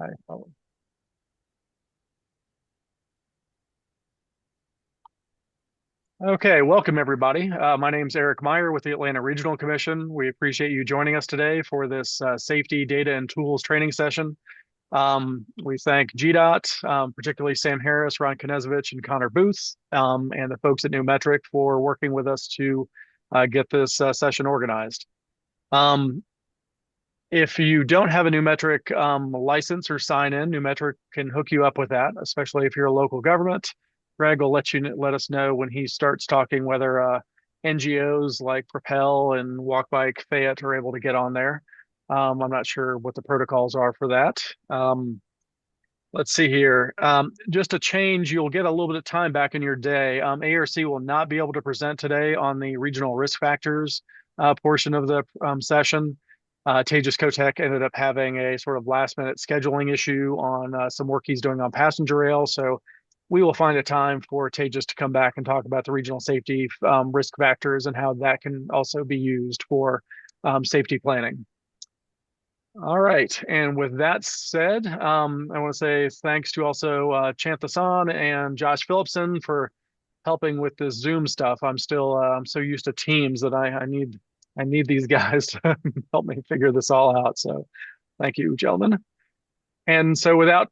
Hi. Okay, welcome everybody. My name's Eric Meyer with the Atlanta Regional Commission. We appreciate you joining us today for this safety data and tools training session. We thank GDOT, particularly Sam Harris, Ron Knezovich, and Connor Booth, and the folks at Numetric for working with us to get this session organized. If you don't have a Numetric license or sign in, Numetric can hook you up with that, especially if you're a local government. Greg will let us know when he starts talking whether NGOs like Propel and Walk Bike Fayette are able to get on there. I'm not sure what the protocols are for that. Let's see here. Just a change, you'll get a little bit of time back in your day. ARC will not be able to present today on the regional risk factors portion of the session. Tejas Kotek ended up having a sort of last minute scheduling issue on some work he's doing on passenger rail. So we will find a time for Tejas to come back and talk about the regional safety risk factors and how that can also be used for safety planning. All right. And with that said, I want to say thanks to also Chantha San and Josh Phillipson for helping with this Zoom stuff. I'm so used to Teams that I need these guys to help me figure this all out. So thank you, gentlemen. And so without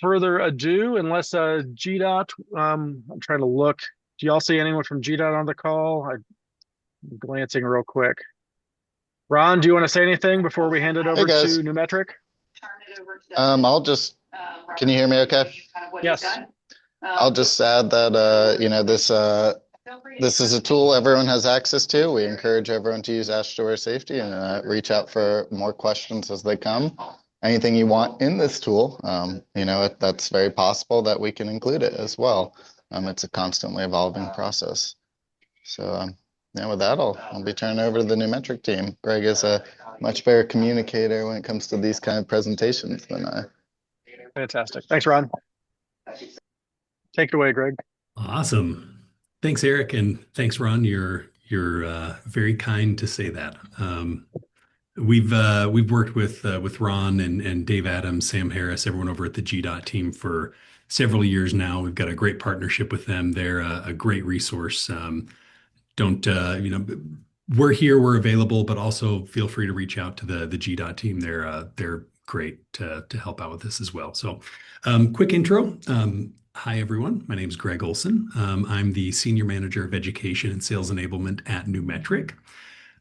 further ado, unless GDOT, I'm trying to look. Do y'all see anyone from GDOT on the call? I'm glancing real quick. Ron, do you want to say anything before we hand it Hey over to guys, Numetric? I'll just, can you hear me okay? Yes. I'll just add that, this is a tool everyone has access to. We encourage everyone to use Ashton Safety and reach out for more questions as they come. Anything you want in this tool, that's very possible that we can include it as well. It's a constantly evolving process. So, with that, I'll be turning over to the Numetric team. Greg is a much better communicator when it comes to these kind of presentations than I. Fantastic. Thanks, Ron. Take it away, Greg. Awesome. Thanks, Eric, and thanks, Ron. You're very kind to say that. We've worked with Ron and Dave Adams, Sam Harris, everyone over at the GDOT team for several years now. We've got a great partnership with them. They're a great resource. Don't we're here, we're available, but also feel free to reach out to the GDOT team. They're great to help out with this as well. So, quick intro. Hi, everyone. My name is Greg Olson. I'm the Senior Manager of Education and Sales Enablement at Numetric.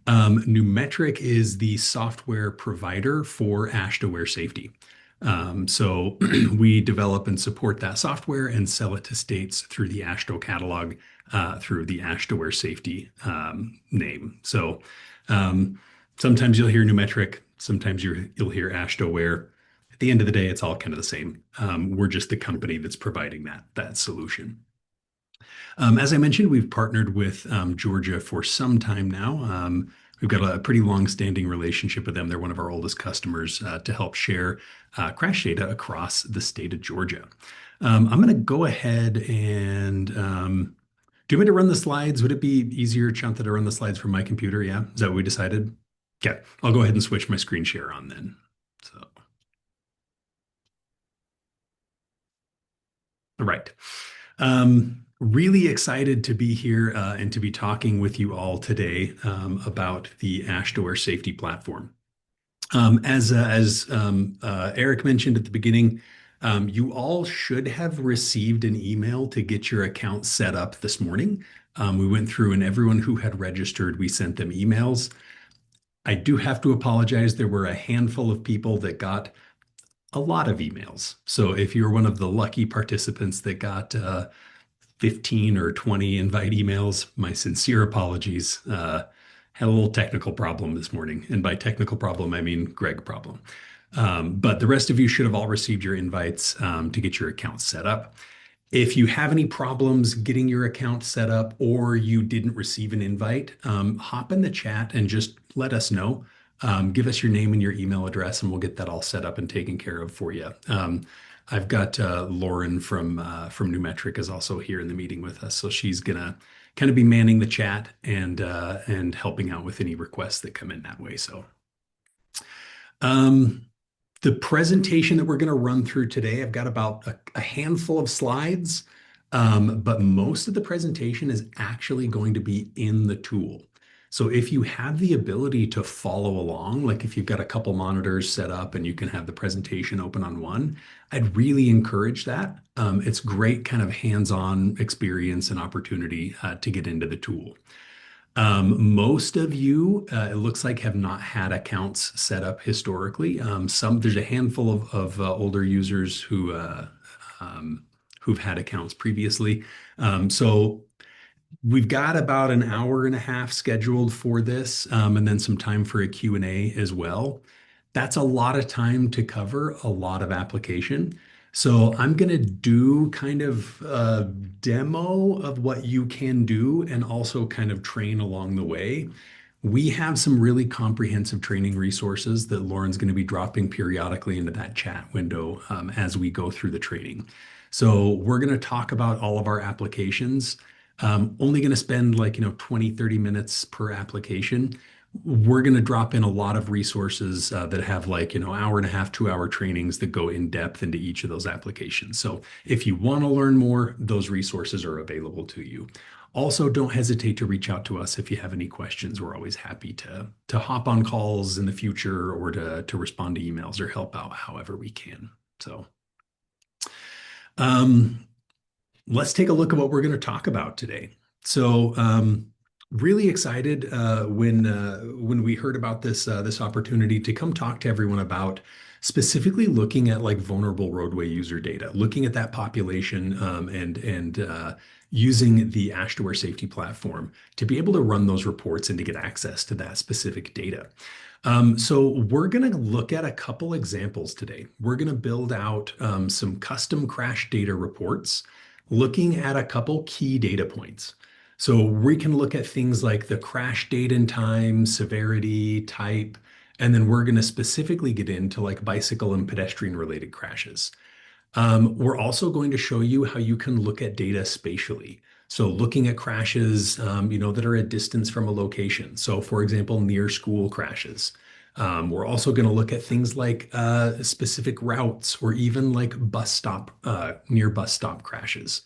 Numetric is the software provider for AASHTO Safety. So we develop and support that software and sell it to states through the AASHTO catalog, through the AASHTO Safety name. So sometimes you'll hear Numetric, sometimes you'll hear AASHTO. At the end of the day, it's all kind of the same. We're just the company that's providing that solution. As I mentioned, we've partnered with Georgia for some time now. We've got a pretty long-standing relationship with them. They're one of our oldest customers to help share crash data across the state of Georgia. I'm going to go ahead and do you want me to run the slides? Would it be easier, Chantha, to run the slides from my computer? Yeah, is that what we decided? Okay, I'll go ahead and switch my screen share on then. So, all right. Really excited to be here and to be talking with you all today about the AASHTO Safety Platform. As Eric mentioned at the beginning, you all should have received an email to get your account set up this morning. We went through and everyone who had registered, we sent them emails. I do have to apologize. There were a handful of people that got a lot of emails. So if you're one of the lucky participants that got 15 or 20 invite emails, my sincere apologies. Had a little technical problem this morning. And by technical problem, I mean Greg problem. But the rest of you should have all received your invites to get your account set up. If you have any problems getting your account set up or you didn't receive an invite, hop in the chat and just let us know. Give us your name and your email address and we'll get that all set up and taken care of for you. I've got Lauren from Numetric is also here in the meeting with us. So she's gonna kind of be manning the chat and helping out with any requests that come in that way. So The presentation that we're going to run through today, I've got about a handful of slides, but most of the presentation is actually going to be in the tool. So if you have the ability to follow along, like if you've got a couple monitors set up and you can have the presentation open on one, I'd really encourage that. It's great kind of hands-on experience and opportunity to get into the tool. Most of you, it looks like, have not had accounts set up historically. There's a handful of older users who've had accounts previously. So we've got about an hour and a half scheduled for this, and then some time for a Q&A as well. That's a lot of time to cover a lot of application. So I'm going to do kind of a demo of what you can do and also kind of train along the way. We have some really comprehensive training resources that Lauren's going to be dropping periodically into that chat window as we go through the training. So we're going to talk about all of our applications. Only going to spend like, 20, 30 minutes per application. We're going to drop in a lot of resources that have like, hour and a half, 2 hour trainings that go in depth into each of those applications. So if you want to learn more, those resources are available to you. Also, don't hesitate to reach out to us if you have any questions. We're always happy to hop on calls in the future or to respond to emails or help out however we can. So, let's take a look at what we're going to talk about today. So, really excited when we heard about this opportunity to come talk to everyone about specifically looking at like vulnerable roadway user data, looking at that population and using the Ash2Ware safety platform to be able to run those reports and to get access to that specific data. So we're going to look at a couple examples today. We're going to build out some custom crash data reports, looking at a couple key data points. So we can look at things like the crash date and time, severity, type, and then we're going to specifically get into like bicycle and pedestrian related crashes. We're also going to show you how you can look at data spatially. So looking at crashes, that are a distance from a location. So for example, near school crashes. We're also going to look at things like specific routes or even like near bus stop crashes.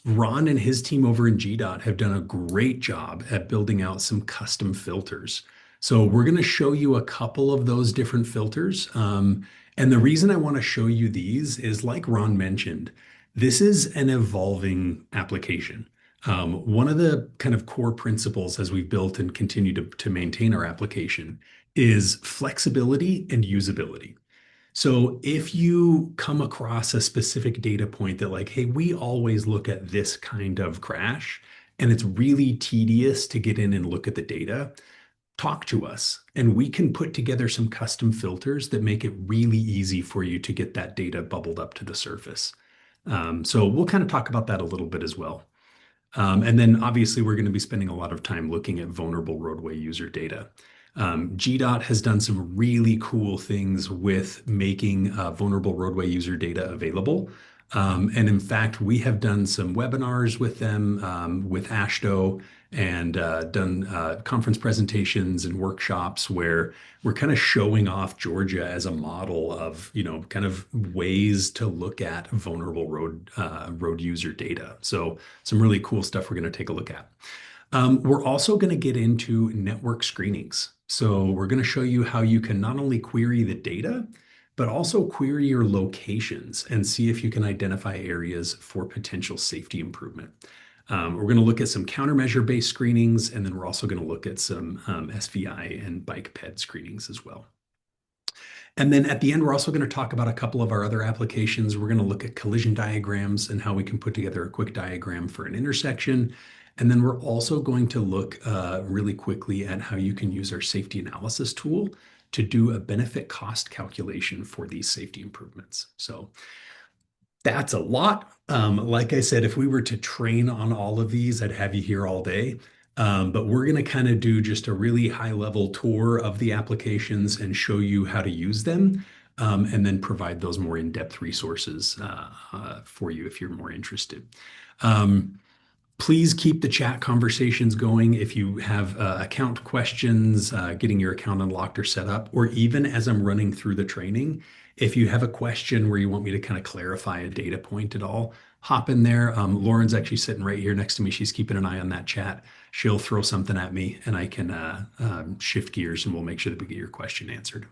Ron and his team over in GDOT have done a great job at building out some custom filters. So we're going to show you a couple of those different filters. And the reason I want to show you these is, like Ron mentioned, this is an evolving application. One of the kind of core principles as we've built and continue to maintain our application is flexibility and usability. So if you come across a specific data point that like, hey, we always look at this kind of crash, and it's really tedious to get in and look at the data, talk to us and we can put together some custom filters that make it really easy for you to get that data bubbled up to the surface. So we'll kind of talk about that a little bit as well. And then obviously we're going to be spending a lot of time looking at vulnerable roadway user data. GDOT has done some really cool things with making vulnerable roadway user data available. And in fact, we have done some webinars with them with AASHTO and done conference presentations and workshops where we're kind of showing off Georgia as a model of, kind of ways to look at vulnerable road user data. So some really cool stuff we're going to take a look at. We're also going to get into network screenings. So we're going to show you how you can not only query the data, but also query your locations and see if you can identify areas for potential safety improvement. We're going to look at some countermeasure-based screenings, and then we're also going to look at some SVI and bike ped screenings as well. And then at the end, we're also going to talk about a couple of our other applications. We're going to look at collision diagrams and how we can put together a quick diagram for an intersection. And then we're also going to look really quickly at how you can use our safety analysis tool to do a benefit cost calculation for these safety improvements. So that's a lot. Like I said, if we were to train on all of these, I'd have you here all day. But we're going to kind of do just a really high level tour of the applications and show you how to use them, and then provide those more in-depth resources for you if you're more interested. Please keep the chat conversations going if you have account questions, getting your account unlocked or set up, or even as I'm running through the training, if you have a question where you want me to kind of clarify a data point at all, hop in there. Lauren's actually sitting right here next to me. She's keeping an eye on that chat. She'll throw something at me and I can shift gears and we'll make sure that we get your question answered.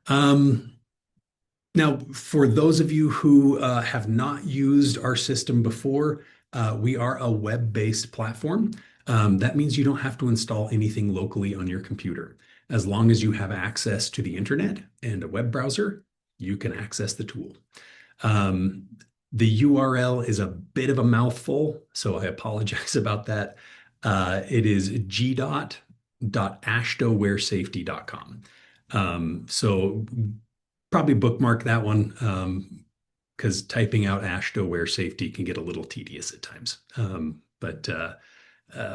Um, Now, for those of you who have not used our system before, we are a web-based platform. That means you don't have to install anything locally on your computer. As long as you have access to the internet and a web browser, you can access the tool. Um, the URL is a bit of a mouthful, so I apologize about that. It is g.ashtowaresafety.com. So probably bookmark that one because typing out AASHTO where safety can get a little tedious at times. But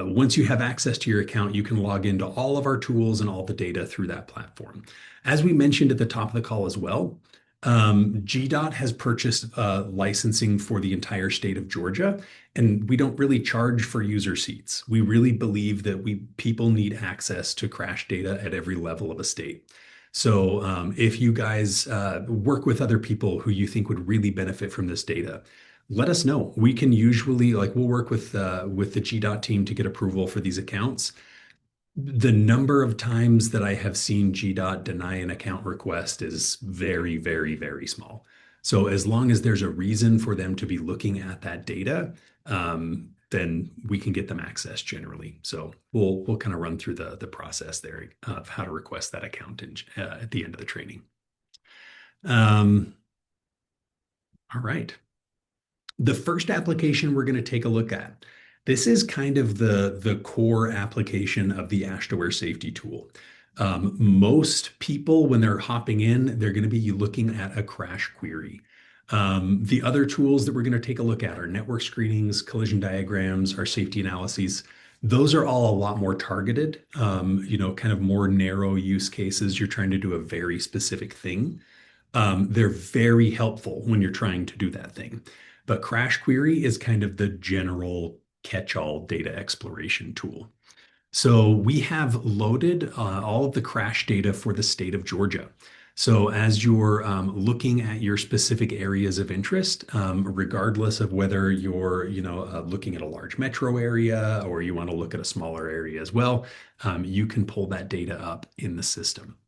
once you have access to your account, you can log into all of our tools and all the data through that platform. As we mentioned at the top of the call as well, GDOT has purchased licensing for the entire state of Georgia, and we don't really charge for user seats. We really believe that people need access to crash data at every level of a state. So if you guys work with other people who you think would really benefit from this data, let us know. We can usually we'll work with the GDOT team to get approval for these accounts. The number of times that I have seen GDOT deny an account request is very, very, very small. So as long as there's a reason for them to be looking at that data, then we can get them access generally. So we'll kind of run through the process there of how to request that account at the end of the training. All right. The first application we're going to take a look at. This is kind of the core application of the Ashtoware safety tool. Most people, when they're hopping in, they're going to be looking at a crash query. The other tools that we're going to take a look at are network screenings, collision diagrams, our safety analyses. Those are all a lot more targeted, kind of more narrow use cases. You're trying to do a very specific thing. They're very helpful when you're trying to do that thing. But Crash Query is kind of the general catch-all data exploration tool. So we have loaded all of the crash data for the state of Georgia. So as you're looking at your specific areas of interest, regardless of whether you're, looking at a large metro area or you want to look at a smaller area as well, you can pull that data up in the system.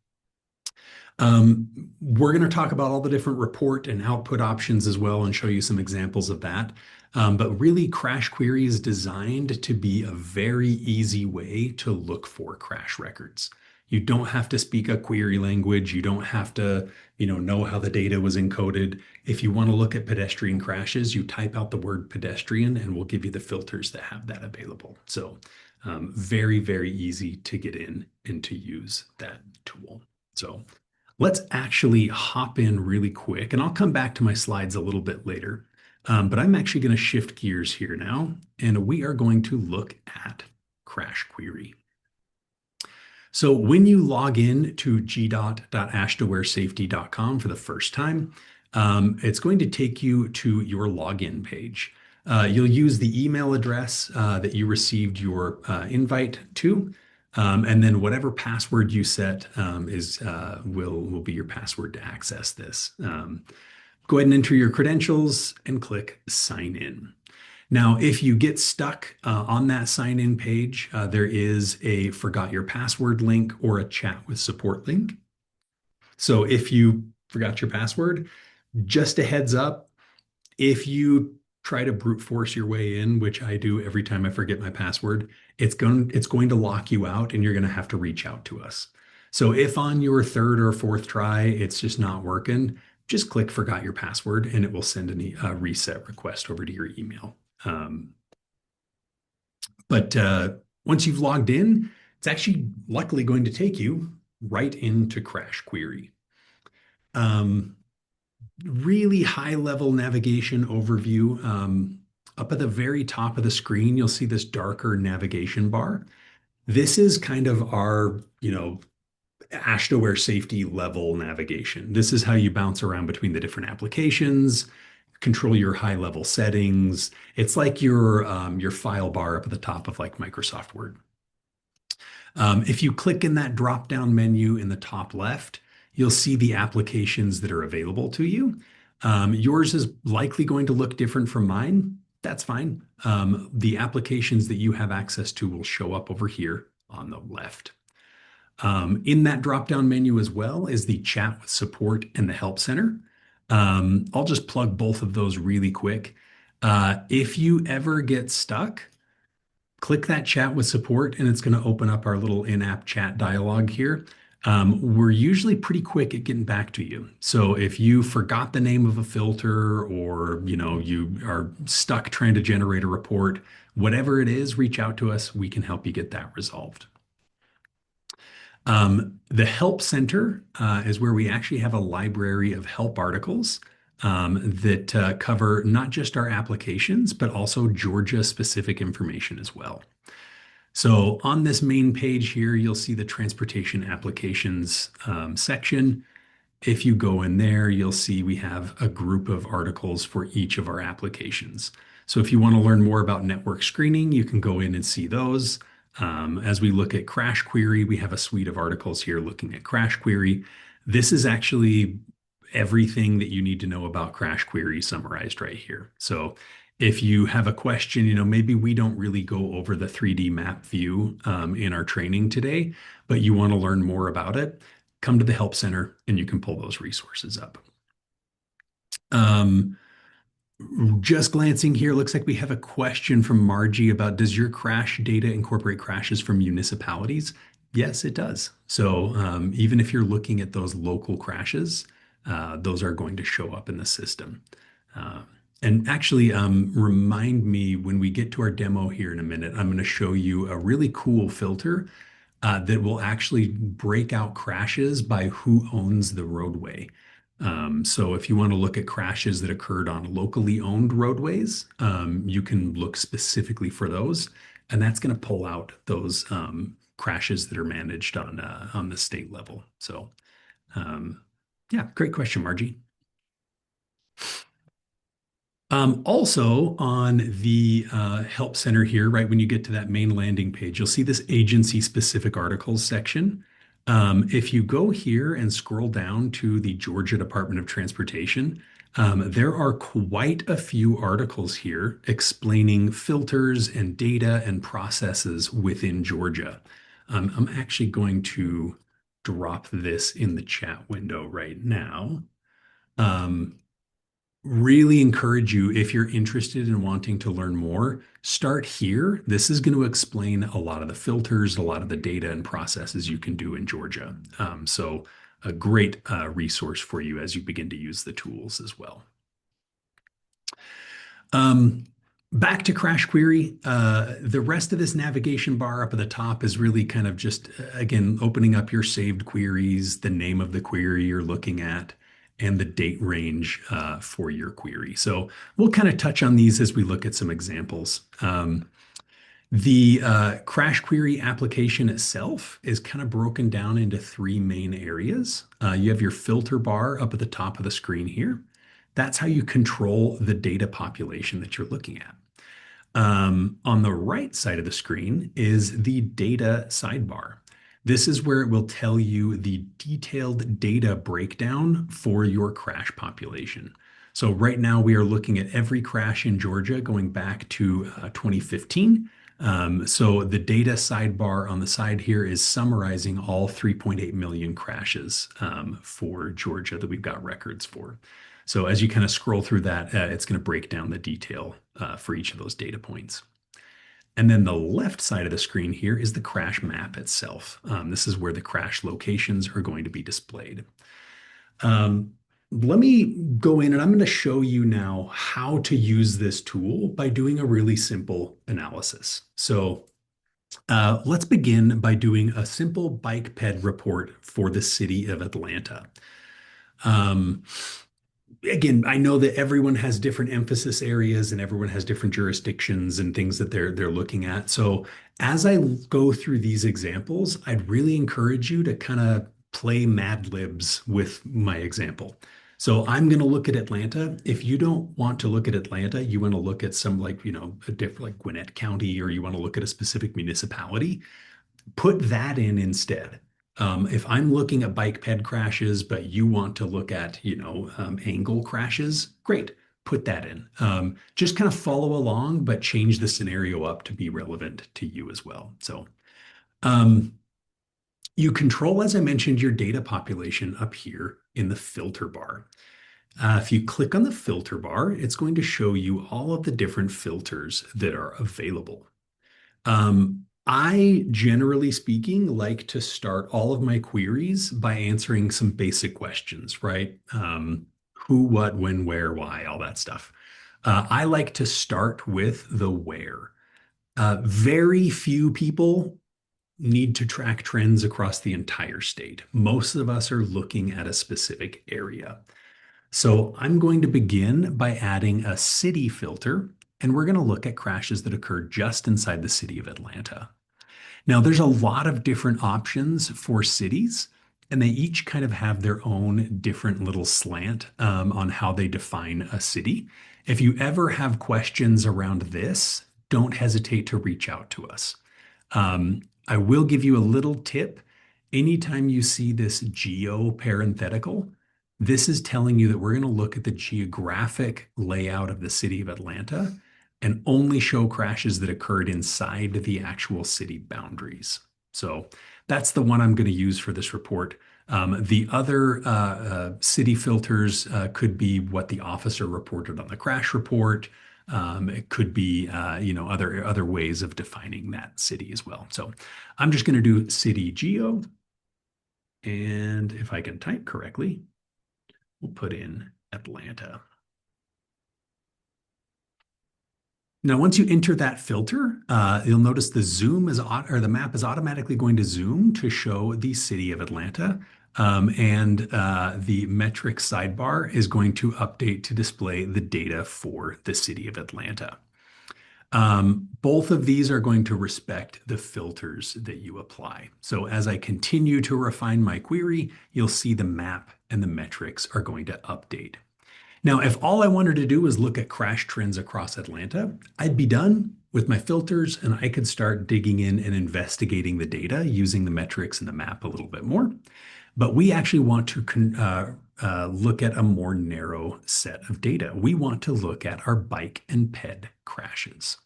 We're going to talk about all the different report and output options as well and show you some examples of that. But really, Crash Query is designed to be a very easy way to look for crash records. You don't have to speak a query language. You don't have to, know how the data was encoded. If you want to look at pedestrian crashes, you type out the word pedestrian and we'll give you the filters that have that available. So very, very easy to get in and to use that tool. So let's actually hop in really quick, and I'll come back to my slides a little bit later. But I'm actually going to shift gears here now, and we are going to look at Crash Query. So when you log in to g.ashtowaresafety.com for the first time, it's going to take you to your login page. You'll use the email address that you received your invite to. And then whatever password you set will be your password to access this. Go ahead and enter your credentials and click sign in. Now, if you get stuck on that sign in page, there is a forgot your password link or a chat with support link. So if you forgot your password, just a heads up, if you try to brute force your way in, which I do every time I forget my password, it's going to lock you out and you're going to have to reach out to us. So if on your third or fourth try, it's just not working, just click forgot your password and it will send a reset request over to your email. But once you've logged in, it's actually luckily going to take you right into Crash Query. Really high-level navigation overview. Up at the very top of the screen, you'll see this darker navigation bar. This is kind of our, Ashtoware safety level navigation. This is how you bounce around between the different applications. control your high level settings. It's like your file bar up at the top of like Microsoft Word. If you click in that drop down menu in the top left, you'll see the applications that are available to you. Yours is likely going to look different from mine. That's fine. The applications that you have access to will show up over here on the left. In that drop down menu as well is the chat with support and the help center. I'll just plug both of those really quick. If you ever get stuck, click that chat with support and it's going to open up our little in-app chat dialogue here. We're usually pretty quick at getting back to you. So if you forgot the name of a filter or you are stuck trying to generate a report, whatever it is, reach out to us. We can help you get that resolved. The Help Center is where we actually have a library of help articles that cover not just our applications, but also Georgia-specific information as well. So on this main page here, you'll see the transportation applications section. If you go in there, you'll see we have a group of articles for each of our applications. So if you want to learn more about network screening, you can go in and see those. As we look at Crash Query, we have a suite of articles here looking at Crash Query. This is actually everything that you need to know about Crash Query summarized right here. So if you have a question, maybe we don't really go over the 3D map view in our training today, but you want to learn more about it, come to the Help Center and you can pull those resources up. Just glancing here, looks like we have a question from Margie about, does your crash data incorporate crashes from municipalities? Yes, it does. So even if you're looking at those local crashes, those are going to show up in the system. And actually, remind me when we get to our demo here in a minute, I'm going to show you a really cool filter that will actually break out crashes by who owns the roadway. So if you want to look at crashes that occurred on locally owned roadways, you can look specifically for those, and that's going to pull out those crashes that are managed on the state level. So yeah, great question, Margie. Also on the Help Center here, right when you get to that main landing page, you'll see this agency-specific articles section. If you go here and scroll down to the Georgia Department of Transportation, there are quite a few articles here explaining filters and data and processes within Georgia. I'm actually going to drop this in the chat window right now. Really encourage you, if you're interested in wanting to learn more, start here. This is going to explain a lot of the filters, a lot of the data and processes you can do in Georgia. So a great resource for you as you begin to use the tools as well. Back to Crash Query, the rest of this navigation bar up at the top is really kind of just, again, opening up your saved queries, the name of the query you're looking at, and the date range for your query. So we'll kind of touch on these as we look at some examples. The Crash Query application itself is kind of broken down into three main areas. You have your filter bar up at the top of the screen here. That's how you control the data population that you're looking at. On the right side of the screen is the data sidebar. This is where it will tell you the detailed data breakdown for your crash population. So right now we are looking at every crash in Georgia going back to 2015. So the data sidebar on the side here is summarizing all 3.8 million crashes for Georgia that we've got records for. So as you kind of scroll through that, it's going to break down the detail for each of those data points. And then the left side of the screen here is the crash map itself. This is where the crash locations are going to be displayed. Let me go in and I'm going to show you now how to use this tool by doing a really simple analysis. So let's begin by doing a simple bike ped report for the city of Atlanta. Again, I know that everyone has different emphasis areas and everyone has different jurisdictions and things that they're looking at. So as I go through these examples, I'd really encourage you to kind of play Mad Libs with my example. So I'm going to look at Atlanta. If you don't want to look at Atlanta, you want to look at some like, a different like Gwinnett County, or you want to look at a specific municipality, put that in instead. If I'm looking at bike ped crashes, but you want to look at, angle crashes, great, put that in. Just kind of follow along, but change the scenario up to be relevant to you as well. So um, you control, as I mentioned, your data population up here in the filter bar. If you click on the filter bar, it's going to show you all of the different filters that are available. I, generally speaking, like to start all of my queries by answering some basic questions, right? Who, what, when, where, why, all that stuff. I like to start with the where. Very few people need to track trends across the entire state. Most of us are looking at a specific area. So I'm going to begin by adding a city filter, and we're going to look at crashes that occurred just inside the city of Atlanta. Now, there's a lot of different options for cities, and they each kind of have their own different little slant on how they define a city. If you ever have questions around this, don't hesitate to reach out to us. I will give you a little tip. Anytime you see this geo parenthetical, this is telling you that we're going to look at the geographic layout of the city of Atlanta and only show crashes that occurred inside the actual city boundaries. So that's the one I'm going to use for this report. The other city filters could be what the officer reported on the crash report. It could be, other ways of defining that city as well. So I'm just going to do city geo. And if I can type correctly, we'll put in Atlanta. Now, once you enter that filter, you'll notice the zoom is, or the map is automatically going to zoom to show the city of Atlanta. And the metric sidebar is going to update to display the data for the city of Atlanta. Both of these are going to respect the filters that you apply. So as I continue to refine my query, you'll see the map and the metrics are going to update. Now, if all I wanted to do was look at crash trends across Atlanta, I'd be done with my filters and I could start digging in and investigating the data using the metrics and the map a little bit more. But we actually want to look at a more narrow set of data. We want to look at our bike and ped crashes.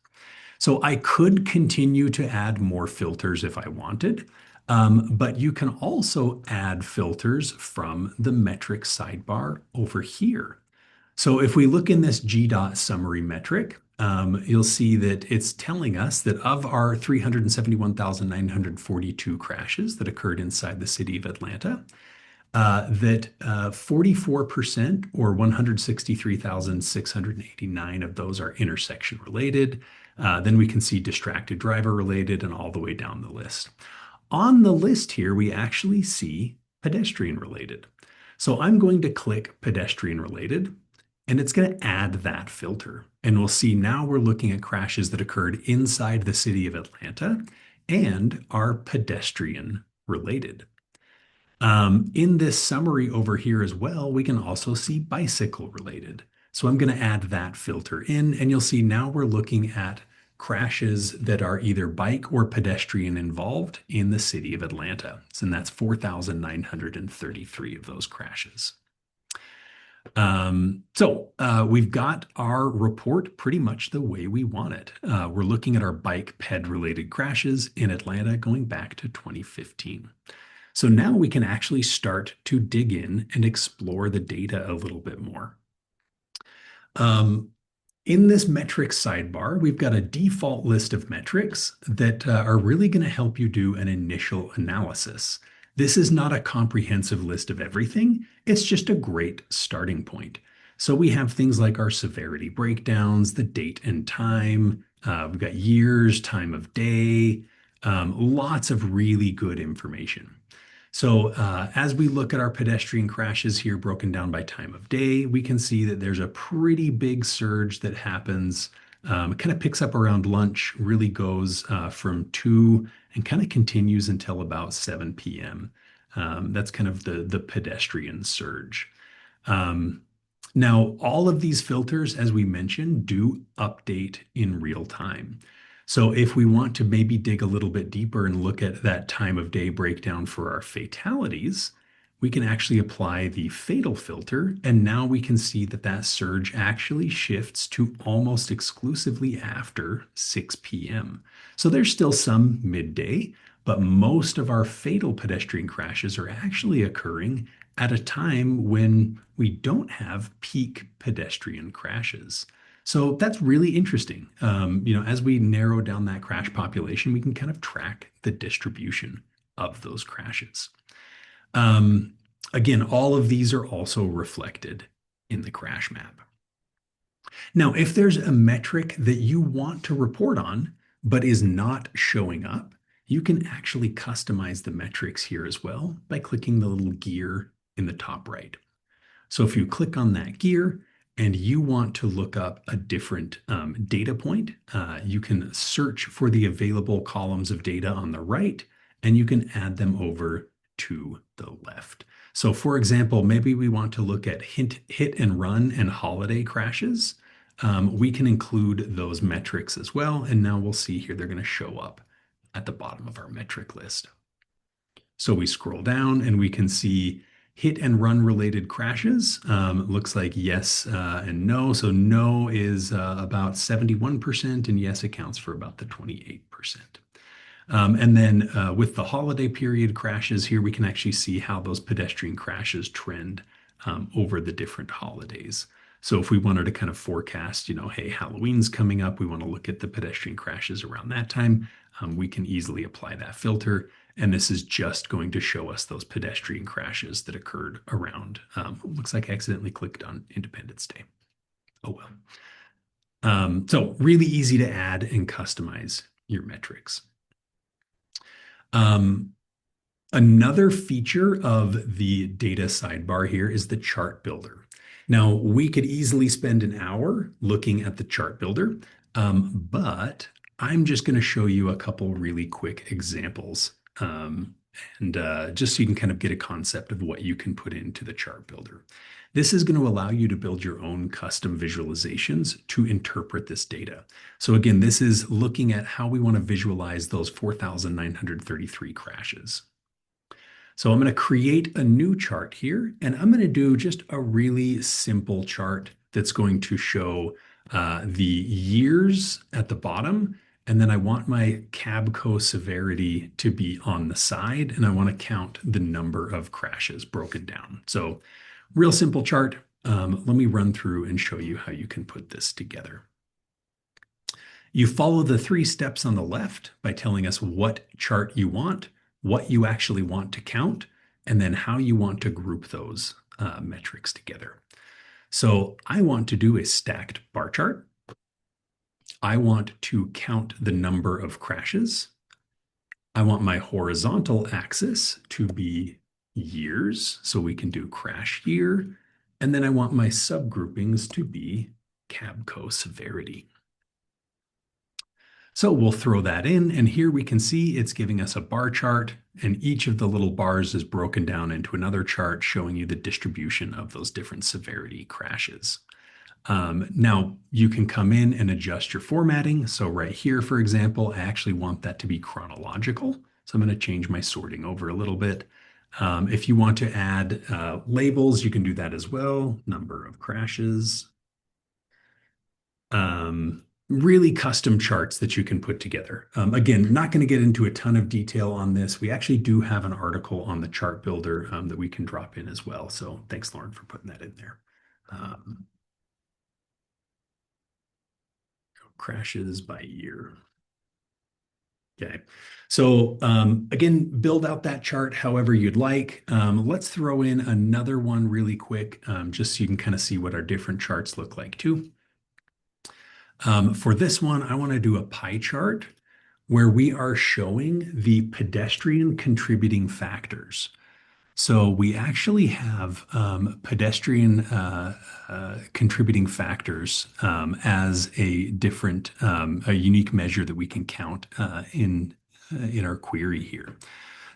So I could continue to add more filters if I wanted, but you can also add filters from the metric sidebar over here. So if we look in this GDOT summary metric, you'll see that it's telling us that of our 371,942 crashes that occurred inside the city of Atlanta, that 44% or 163,689 of those are intersection related. Then we can see distracted driver related and all the way down the list. On the list here, we actually see pedestrian related. So I'm going to click pedestrian related, and it's going to add that filter. And we'll see now we're looking at crashes that occurred inside the city of Atlanta and are pedestrian related. In this summary over here as well, we can also see bicycle related. So I'm going to add that filter in, and you'll see now we're looking at crashes that are either bike or pedestrian involved in the city of Atlanta. And that's 4,933 of those crashes. We've got our report pretty much the way we want it. We're looking at our bike ped related crashes in Atlanta going back to 2015. So now we can actually start to dig in and explore the data a little bit more. In this metrics sidebar, we've got a default list of metrics that are really going to help you do an initial analysis. This is not a comprehensive list of everything. It's just a great starting point. So we have things like our severity breakdowns, the date and time. We've got years, time of day, lots of really good information. So as we look at our pedestrian crashes here broken down by time of day, we can see that there's a pretty big surge that happens. It kind of picks up around lunch, really goes from 2 and kind of continues until about 7 p.m. That's kind of the pedestrian surge. Um, Now, all of these filters, as we mentioned, do update in real time. So if we want to maybe dig a little bit deeper and look at that time of day breakdown for our fatalities, we can actually apply the fatal filter, and now we can see that that surge actually shifts to almost exclusively after 6 p.m. So there's still some midday, but most of our fatal pedestrian crashes are actually occurring at a time when we don't have peak pedestrian crashes. So that's really interesting. As we narrow down that crash population, we can kind of track the distribution of those crashes. Um, Again, all of these are also reflected in the crash map. Now, if there's a metric that you want to report on, but is not showing up, you can actually customize the metrics here as well by clicking the little gear in the top right. So if you click on that gear and you want to look up a different data point, you can search for the available columns of data on the right, and you can add them over to the left. So for example, maybe we want to look at hit and run and holiday crashes. We can include those metrics as well. And now we'll see here, they're going to show up at the bottom of our metric list. So we scroll down and we can see hit and run related crashes. Looks like yes and no. So no is about 71%, and yes accounts for about the 28%. And then with the holiday period crashes here, we can actually see how those pedestrian crashes trend over the different holidays. So if we wanted to kind of forecast, hey, Halloween's coming up, we want to look at the pedestrian crashes around that time, we can easily apply that filter. And this is just going to show us those pedestrian crashes that occurred around. Looks like I accidentally clicked on Independence Day. Oh well. So really easy to add and customize your metrics. Another feature of the data sidebar here is the chart builder. Now, we could easily spend an hour looking at the chart builder, but I'm just going to show you a couple really quick examples, and just so you can kind of get a concept of what you can put into the chart builder. This is going to allow you to build your own custom visualizations to interpret this data. So again, this is looking at how we want to visualize those 4,933 crashes. So I'm going to create a new chart here, and I'm going to do just a really simple chart that's going to show the years at the bottom, and then I want my Cabco severity to be on the side, and I want to count the number of crashes broken down. So real simple chart. Let me run through and show you how you can put this together. You follow the 3 steps on the left by telling us what chart you want, what you actually want to count, and then how you want to group those metrics together. So I want to do a stacked bar chart. I want to count the number of crashes. I want my horizontal axis to be years, so we can do crash year. And then I want my subgroupings to be Cabco severity. So we'll throw that in, and here we can see it's giving us a bar chart, and each of the little bars is broken down into another chart showing you the distribution of those different severity crashes. Now you can come in and adjust your formatting. So right here, for example, I actually want that to be chronological. So I'm going to change my sorting over a little bit. If you want to add labels, you can do that as well. Number of crashes. Really custom charts that you can put together. Again, not going to get into a ton of detail on this. We actually do have an article on the chart builder that we can drop in as well. So thanks, Lauren, for putting that in there. Crashes by year. Okay, so again, build out that chart however you'd like. Let's throw in another one really quick, just so you can kind of see what our different charts look like too. For this one, I want to do a pie chart where we are showing the pedestrian contributing factors. So we actually have pedestrian contributing factors as a different, a unique measure that we can count in our query here.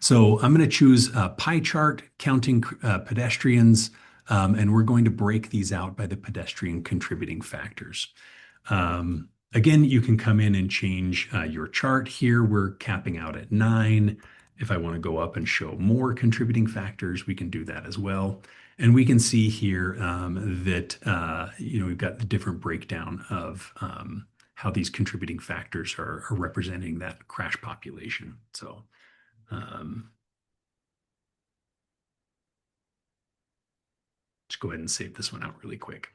So I'm going to choose a pie chart counting pedestrians. And we're going to break these out by the pedestrian contributing factors. Again, you can come in and change your chart here. We're capping out at 9. If I want to go up and show more contributing factors, we can do that as well. And we can see here that we've got the different breakdown of how these contributing factors are representing that crash population. So just go ahead and save this one out really quick.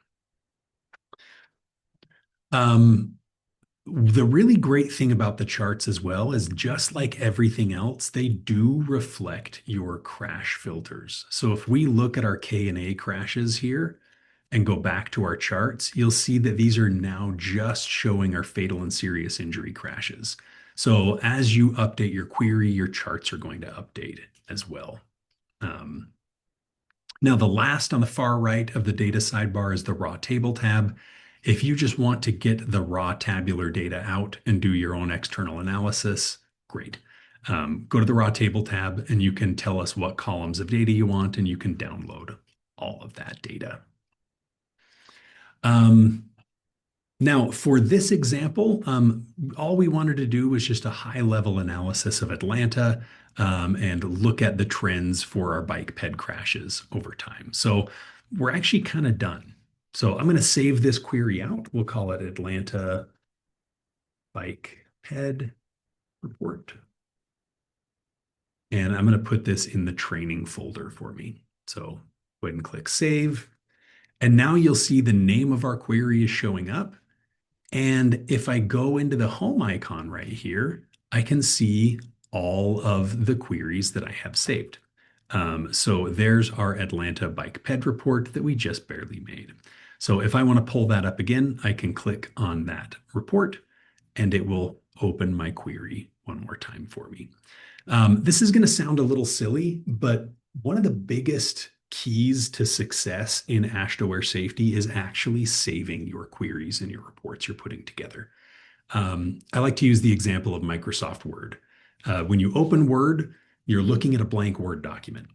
The really great thing about the charts as well is just like everything else, they do reflect your crash filters. So if we look at our K&A crashes here and go back to our charts, you'll see that these are now just showing our fatal and serious injury crashes. So as you update your query, your charts are going to update as well. Now, the last on the far right of the data sidebar is the raw table tab. If you just want to get the raw tabular data out and do your own external analysis, great. Go to the raw table tab and you can tell us what columns of data you want and you can download all of that data. Now, for this example, all we wanted to do was just a high-level analysis of Atlanta and look at the trends for our bike ped crashes over time. So we're actually kind of done. So I'm going to save this query out. We'll call it Atlanta bike ped report. And I'm going to put this in the training folder for me. So go ahead and click save. And now you'll see the name of our query is showing up. And if I go into the home icon right here, I can see all of the queries that I have saved. So there's our Atlanta bike ped report that we just barely made. So if I want to pull that up again, I can click on that report and it will open my query one more time for me. This is going to sound a little silly, but one of the biggest keys to success in AASHTO safety is actually saving your queries and your reports you're putting together. I like to use the example of Microsoft Word. When you open Word, you're looking at a blank Word document.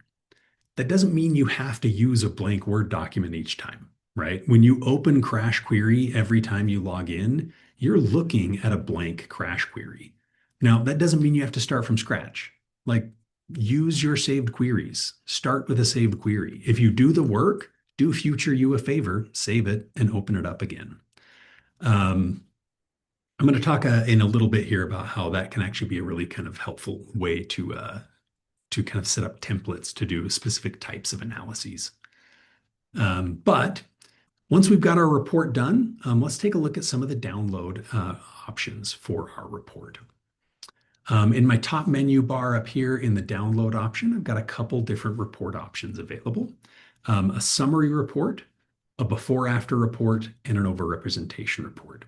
That doesn't mean you have to use a blank Word document each time, right? When you open Crash Query every time you log in, you're looking at a blank Crash Query. Now, that doesn't mean you have to start from scratch. Like, use your saved queries. Start with a saved query. If you do the work, do future you a favor, save it, and open it up again. I'm going to talk in a little bit here about how that can actually be a really kind of helpful way to kind of set up templates to do specific types of analyses. But once we've got our report done, let's take a look at some of the download options for our report. In my top menu bar up here in the download option, I've got a couple different report options available. A summary report, a before-after report, and an overrepresentation report.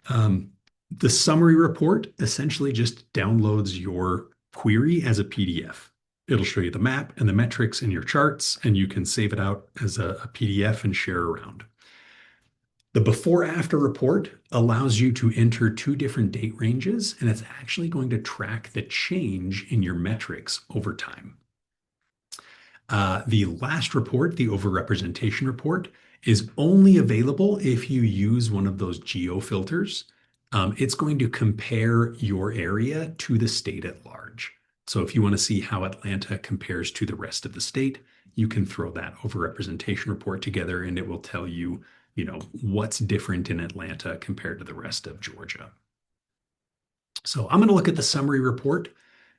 The summary report essentially just downloads your query as a PDF. It'll show you the map and the metrics and your charts, and you can save it out as a PDF and share around. The before-after report allows you to enter 2 different date ranges, and it's actually going to track the change in your metrics over time. The last report, the overrepresentation report, is only available if you use one of those geo filters. It's going to compare your area to the state at large. So if you want to see how Atlanta compares to the rest of the state, you can throw that overrepresentation report together and it will tell you, what's different in Atlanta compared to the rest of Georgia. So I'm going to look at the summary report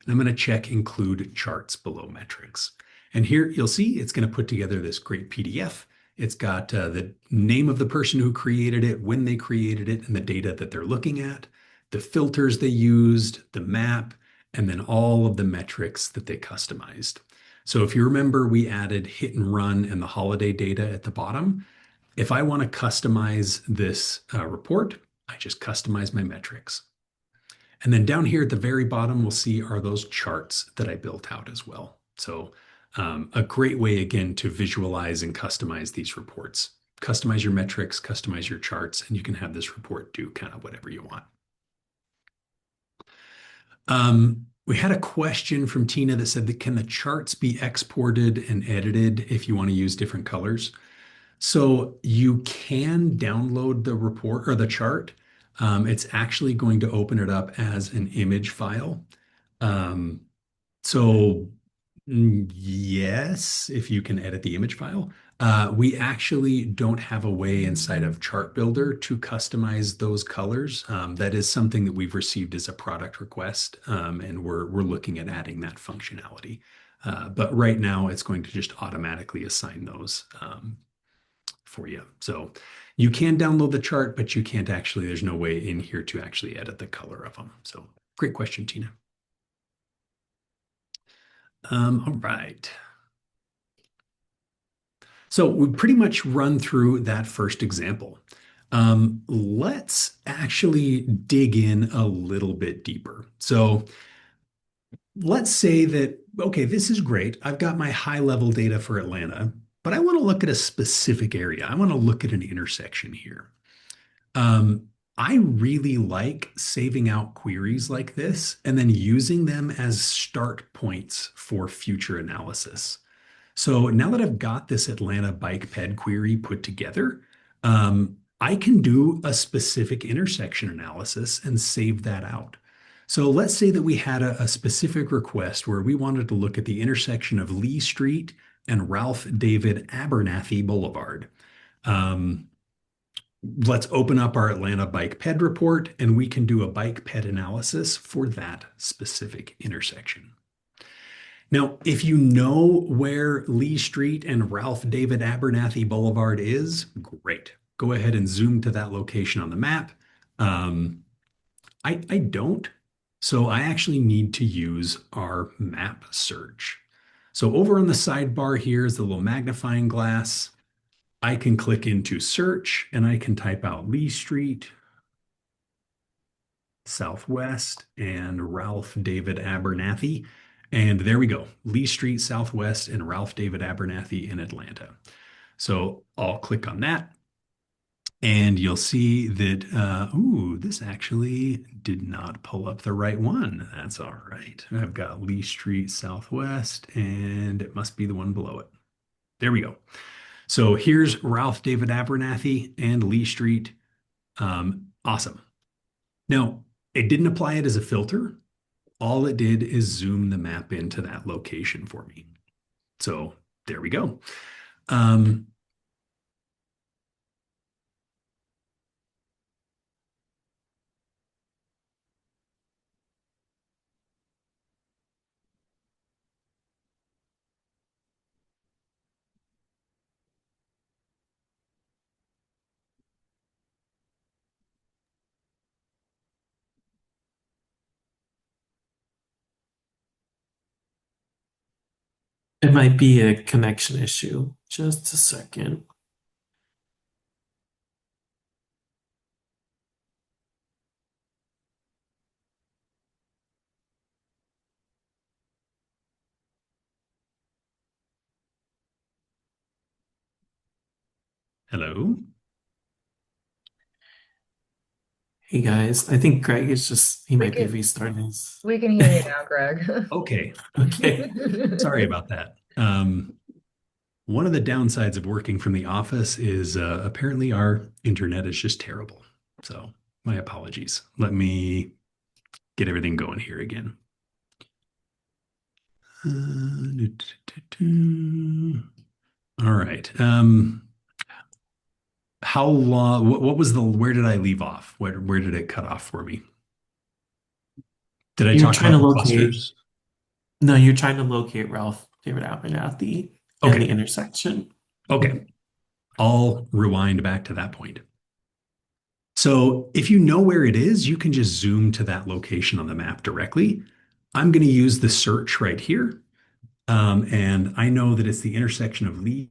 and I'm going to check include charts below metrics. And here you'll see it's going to put together this great PDF. It's got the name of the person who created it, when they created it, and the data that they're looking at, the filters they used, the map, and then all of the metrics that they customized. So if you remember, we added hit and run and the holiday data at the bottom. If I want to customize this report, I just customize my metrics. And then down here at the very bottom, we'll see are those charts that I built out as well. So a great way, again, to visualize and customize these reports. Customize your metrics, customize your charts, and you can have this report do kind of whatever you want. We had a question from Tina that said that can the charts be exported and edited if you want to use different colors? So you can download the report or the chart. It's actually going to open it up as an image file. Um, so yes, if you can edit the image file. We actually don't have a way inside of Chart Builder to customize those colors. That is something that we've received as a product request, and we're looking at adding that functionality. But right now, it's going to just automatically assign those for you. So you can download the chart, but you can't actually, there's no way in here to actually edit the color of them. So great question, Tina. All right. So we pretty much run through that first example. Let's actually dig in a little bit deeper. So let's say that, okay, this is great. I've got my high level data for Atlanta, but I want to look at a specific area. I want to look at an intersection here. Um, I really like saving out queries like this and then using them as start points for future analysis. So now that I've got this Atlanta bike ped query put together, I can do a specific intersection analysis and save that out. So let's say that we had a specific request where we wanted to look at the intersection of Lee Street and Ralph David Abernathy Boulevard. Um, let's open up our Atlanta bike ped report and we can do a bike ped analysis for that specific intersection. Now, if you know where Lee Street and Ralph David Abernathy Boulevard is, great. Go ahead and zoom to that location on the map. Um, I don't, so I actually need to use our map search. So over on the sidebar here is the little magnifying glass. I can click into search and I can type out Lee Street, Southwest, and Ralph David Abernathy. And there we go, Lee Street Southwest and Ralph David Abernathy in Atlanta. So I'll click on that and you'll see that, ooh, this actually did not pull up the right one. That's all right. I've got Lee Street Southwest and it must be the one below it. There we go. So here's Ralph David Abernathy and Lee Street. Awesome. Now, it didn't apply it as a filter. All it did is zoom the map into that location for me. So there we go. Um, It might be a connection issue. Just a second. hello. Hey guys, I think Greg is he We might be can restarting his. we can hear you now, Greg. Okay. Okay. Sorry about that. One of the downsides of working from the office is apparently our internet is just terrible. So my apologies. Let me get everything going here again. All right. How long, what was where did I leave off? Where did it cut off for me? Did I You're talk trying about to the locate. clusters? No, you're trying to locate Ralph David Abernathy and the Okay. intersection. Okay. I'll rewind back to that point. So if you know where it is, you can just zoom to that location on the map directly. I'm going to use the search right here. And I know that it's the intersection of Lee.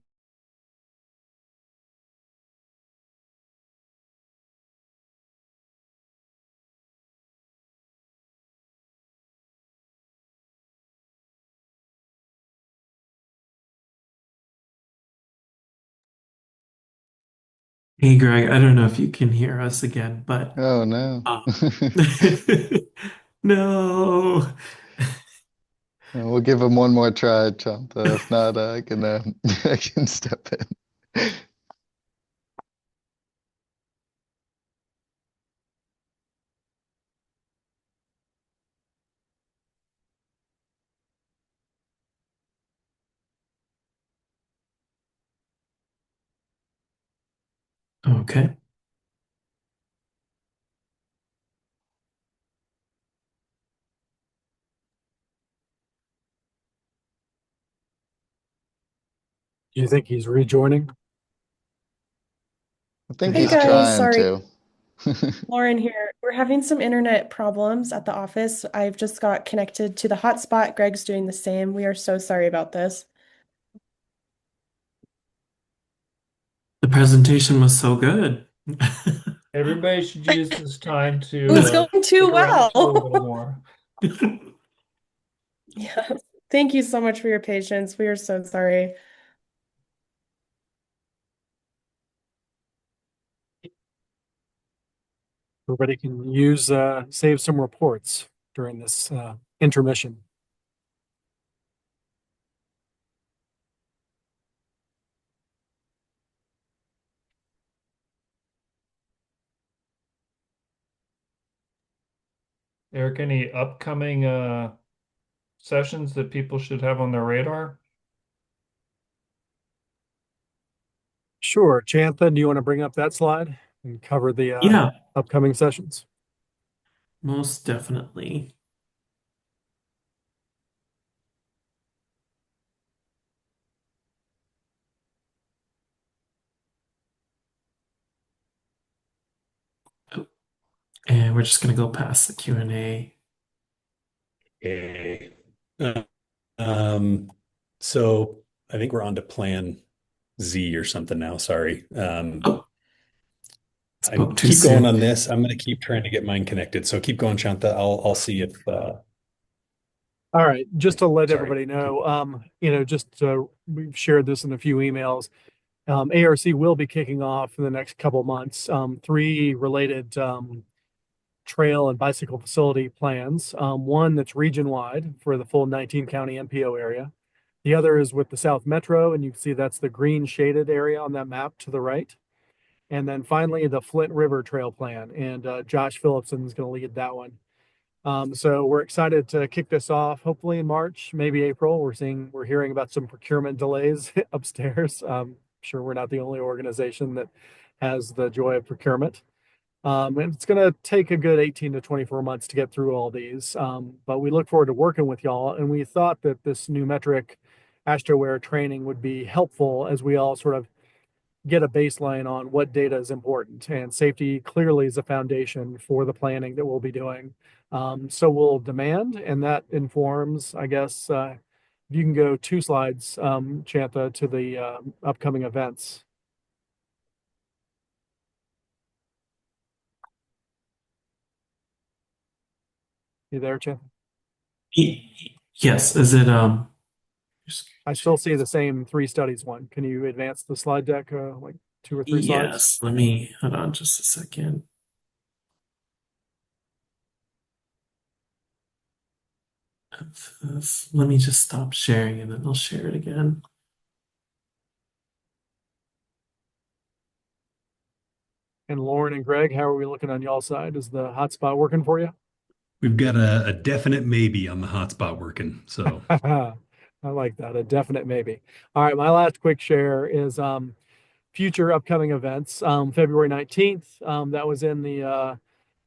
Hey Greg, I don't know if you can hear us again, but Oh no. um, no. We'll give him one more try, Chanta. If not, I can I can step in. Okay. Do you think he's rejoining? I think Hey he's guys, trying sorry, to. Lauren here. We're having some internet problems at the office. I've just got connected to the hotspot. Greg's doing the same. We are so sorry about this. The presentation was so good. Everybody should use this time It to was going too stick around for a little well. more. Yeah. Thank you so much for your patience. We are so sorry. Everybody can use save some reports during this intermission. Eric, any upcoming sessions that people should have on their radar? Sure, Chantha, do you want to bring up that slide and cover the Yeah, upcoming sessions? most definitely. Oh, and we're just gonna go past the Q&A. Okay. Uh, Um, so I think we're on to plan Z or something now. Sorry. Oh, I spoke too keep going soon. on this. I'm going to keep trying to get mine connected. So keep going, Shanta. I'll see if All right, just to let sorry. everybody know, just we've shared this in a few emails. ARC will be kicking off in the next couple months. Three related trail and bicycle facility plans. One that's region wide for the full 19 county MPO area. The other is with the South Metro, and you can see that's the green shaded area on that map to the right. And then finally, the Flint River Trail Plan, and Josh Phillipson is going to lead that one. So we're excited to kick this off, hopefully in March, maybe April. We're hearing about some procurement delays upstairs. Sure we're not the only organization that has the joy of procurement. And it's going to take a good 18 to 24 months to get through all these. But we look forward to working with y'all. And we thought that this Numetric AstroWare training would be helpful as we all sort of get a baseline on what data is important. And safety clearly is a foundation for the planning that we'll be doing. So we'll demand, and that informs, I guess, if you can go two slides, Chantha, to the upcoming events. You there, Chantha? Yes, is it I still see the same three studies one. Can you advance the slide deck like two or three slides? yes, let me hold on just a second. Let me just stop sharing and then I'll share it again. And Lauren and Greg, how are we looking on y'all side? Is the hotspot working for you? We've got a definite maybe on the hotspot working. So I like that. A definite maybe. All right, my last quick share is future upcoming events. February 19th, that was in the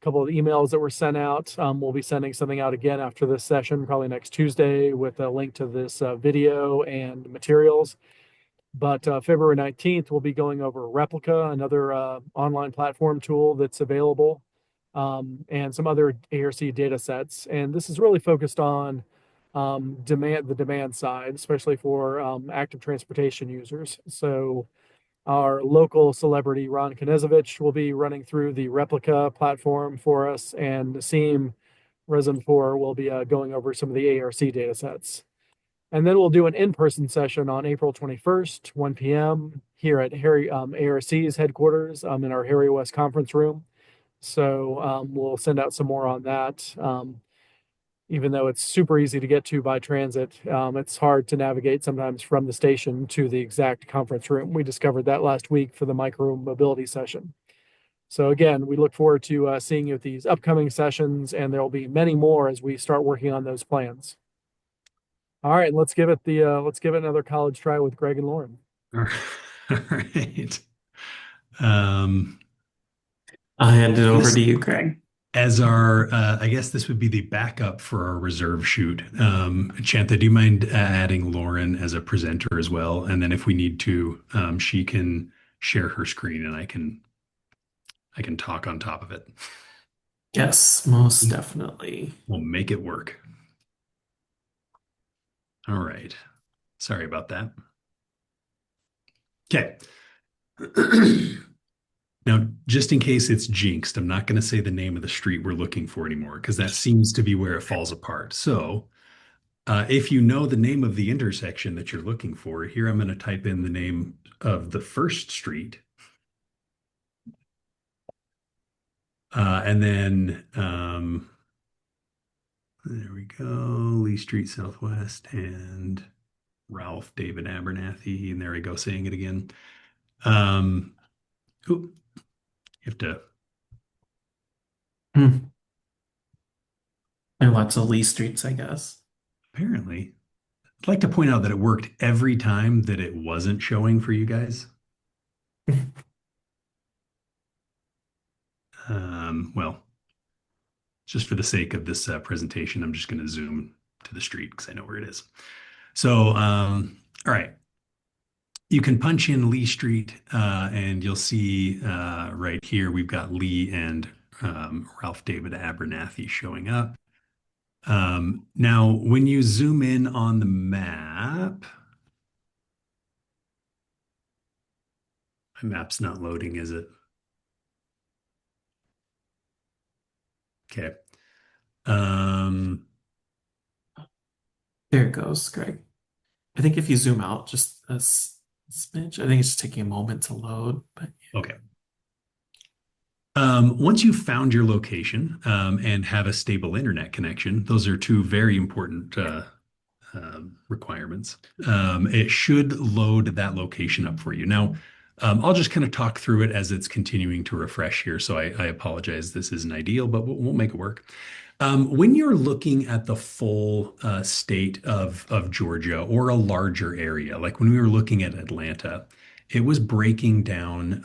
couple of emails that were sent out. We'll be sending something out again after this session, probably next Tuesday, with a link to this video and materials. But February 19th, we'll be going over Replica, another online platform tool that's available, and some other ARC data sets. And this is really focused on the demand side, especially for active transportation users. So our local celebrity, Ron Knezovich, will be running through the Replica platform for us, and Nassim Rezanpour will be going over some of the ARC data sets. And then we'll do an in-person session on April 21st, 1 p.m. here at ARC's headquarters in our Harry West conference room. So we'll send out some more on that. even though it's super easy to get to by transit, it's hard to navigate sometimes from the station to the exact conference room. We discovered that last week for the micro mobility session. So again, we look forward to seeing you at these upcoming sessions, and there will be many more as we start working on those plans. All right, let's give it another college try with Greg and Lauren. All right. Um, I'll hand it over to you, Greg. As our, I guess this would be the backup for our reserve shoot. Chantha, do you mind adding Lauren as a presenter as well? And then if we need to, she can share her screen and I can talk on top of it. Yes, most definitely. We'll make it work. All right. Sorry about that. Okay. Now, just in case it's jinxed, I'm not going to say the name of the street we're looking for anymore because that seems to be where it falls apart. So, if you know the name of the intersection that you're looking for, here I'm going to type in the name of the first street. And then, there we go, Lee Street Southwest and Ralph David Abernathy. And there we go, saying it again. You have to. There are lots of Lee Streets, I guess. Apparently. I'd like to point out that it worked every time that it wasn't showing for you guys. Well, just for the sake of this presentation, I'm just going to zoom to the street because I know where it is. So, all right. You can punch in Lee Street and you'll see right here, we've got Lee and Ralph David Abernathy showing up. Now, when you zoom in on the map, my map's not loading, is it? Okay. There it goes, Greg. I think if you zoom out just a smidge, I think it's just taking a moment to load. But yeah. Okay. Once you've found your location and have a stable internet connection, those are two very important requirements. It should load that location up for you. Now, I'll just kind of talk through it as it's continuing to refresh here. So I apologize. This isn't ideal, but we'll make it work. When you're looking at the full state of Georgia or a larger area, like when we were looking at Atlanta, it was breaking down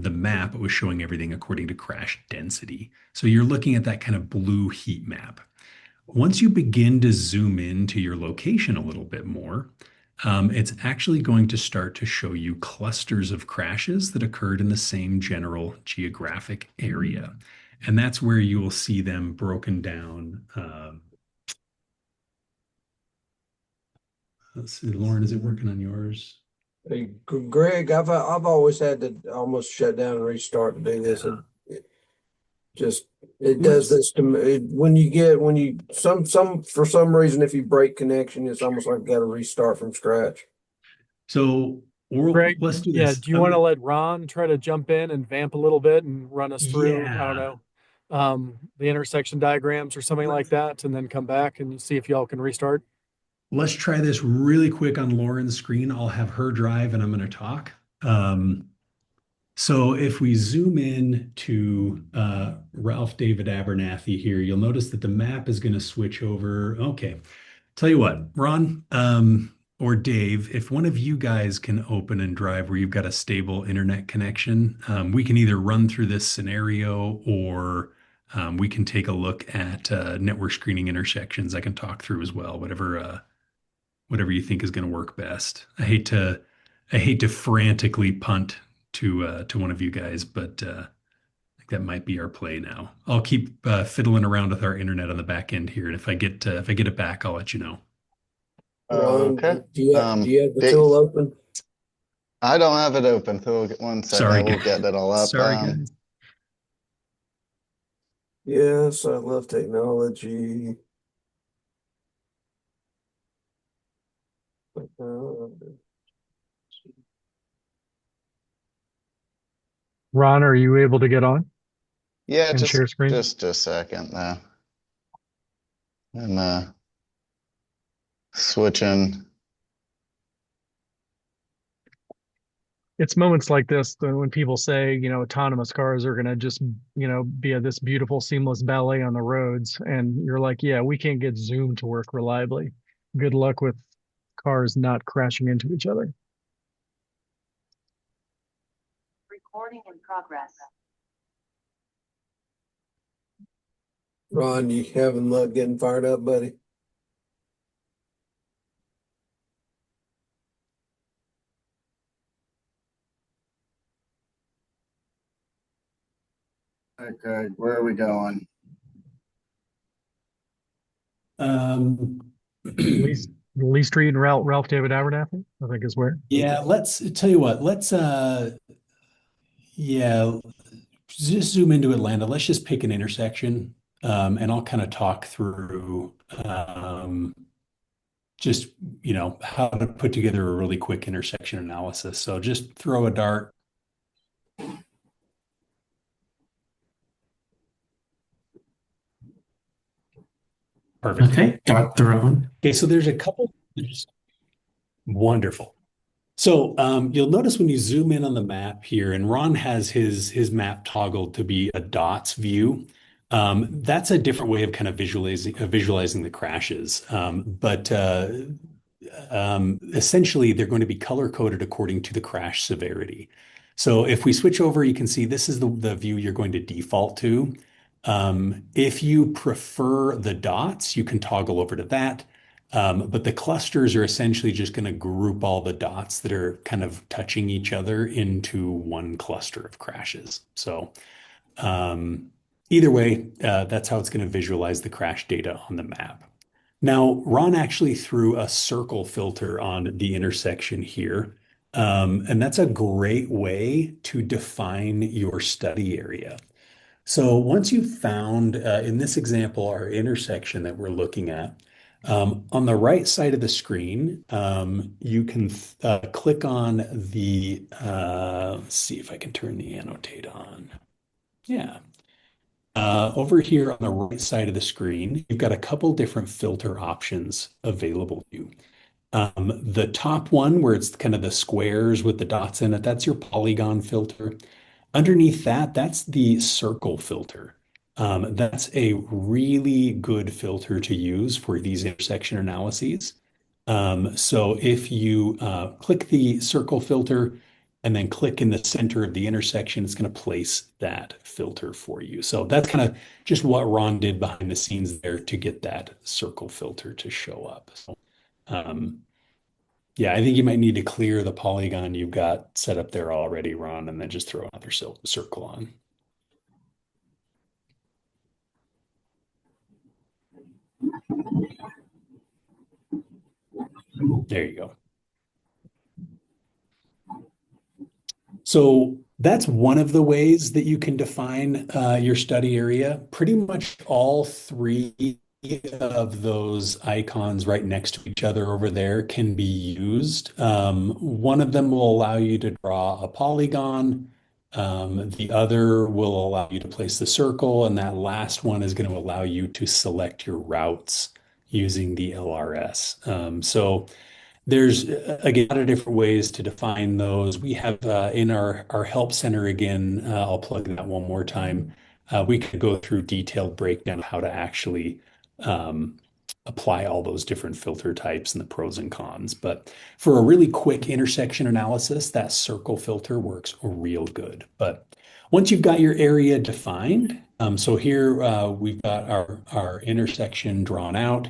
the map. It was showing everything according to crash density. So you're looking at that kind of blue heat map. Once you begin to zoom into your location a little bit more, it's actually going to start to show you clusters of crashes that occurred in the same general geographic area. And that's where you will see them broken down. Let's see, Lauren, is it working on yours? Hey, Greg, I've always had to almost shut down and restart to do this. It does this to me when you for some reason if you break connection, it's almost like you got to restart from scratch. So, Greg, let's do yeah, this. do you want to let Ron try to jump in and vamp a little bit and run us through, I don't Yeah. know, the intersection diagrams or something like that, and then come back and see if y'all can restart? Let's try this really quick on Lauren's screen. I'll have her drive and I'm going to talk. So if we zoom in to Ralph David Abernathy here, you'll notice that the map is going to switch over. Okay. Tell you what, Ron or Dave, if one of you guys can open and drive where you've got a stable internet connection, we can either run through this scenario or we can take a look at network screening intersections. I can talk through as well, whatever you think is going to work best. I hate to frantically punt to one of you guys, but I think that might be our play now. I'll keep fiddling around with our internet on the back end here, and if I get it back, I'll let you know. Ron, Okay. do you have the tool open? I don't have it open, so one second. Sorry, We'll guys. get it all up. Sorry, guys. Yes, I love technology. Ron, are you able to get on Yeah, and just share screen? just a second now. and switching. It's moments like this when people say, autonomous cars are going to just, be this beautiful, seamless ballet on the roads. And you're like, yeah, we can't get Zoom to work reliably. Good luck with cars not crashing into each other. Recording in progress. Ron, you having luck getting fired up, buddy? Okay, where are we going? Lee Street and Ralph David Abernathy, I think is where. Yeah, let's tell you what, yeah, just zoom into Atlanta. Let's just pick an intersection, and I'll kind of talk through just, how to put together a really quick intersection analysis. So just throw a dart. Perfect. Okay, got thrown. Okay, so there's a couple. Wonderful. So you'll notice when you zoom in on the map here, and Ron has his map toggled to be a dots view. That's a different way of kind of visualizing the crashes. But essentially, they're going to be color coded according to the crash severity. So if we switch over, you can see this is the view you're going to default to. If you prefer the dots, you can toggle over to that. But the clusters are essentially just going to group all the dots that are kind of touching each other into one cluster of crashes. So either way, that's how it's going to visualize the crash data on the map. Now, Ron actually threw a circle filter on the intersection here. And that's a great way to define your study area. So once you've found, in this example, our intersection that we're looking at, on the right side of the screen, you can click on the, let's see if I can turn the annotate on. Yeah. Over here on the right side of the screen, you've got a couple different filter options available to you. The top one, where it's kind of the squares with the dots in it, that's your polygon filter. Underneath that, that's the circle filter. That's a really good filter to use for these intersection analyses. So if you click the circle filter and then click in the center of the intersection, it's going to place that filter for you. So that's kind of just what Ron did behind the scenes there to get that circle filter to show up. So, yeah, I think you might need to clear the polygon you've got set up there already, Ron, and then just throw another circle on. There you go. So that's one of the ways that you can define your study area. Pretty much all three of those icons right next to each other over there can be used. One of them will allow you to draw a polygon. The other will allow you to place the circle, and that last one is going to allow you to select your routes using the LRS. So there's again a lot of different ways to define those. We have in our help center again. I'll plug that one more time. We could go through detailed breakdown of how to actually apply all those different filter types and the pros and cons. But for a really quick intersection analysis, that circle filter works real good. But once you've got your area defined, so here we've got our intersection drawn out.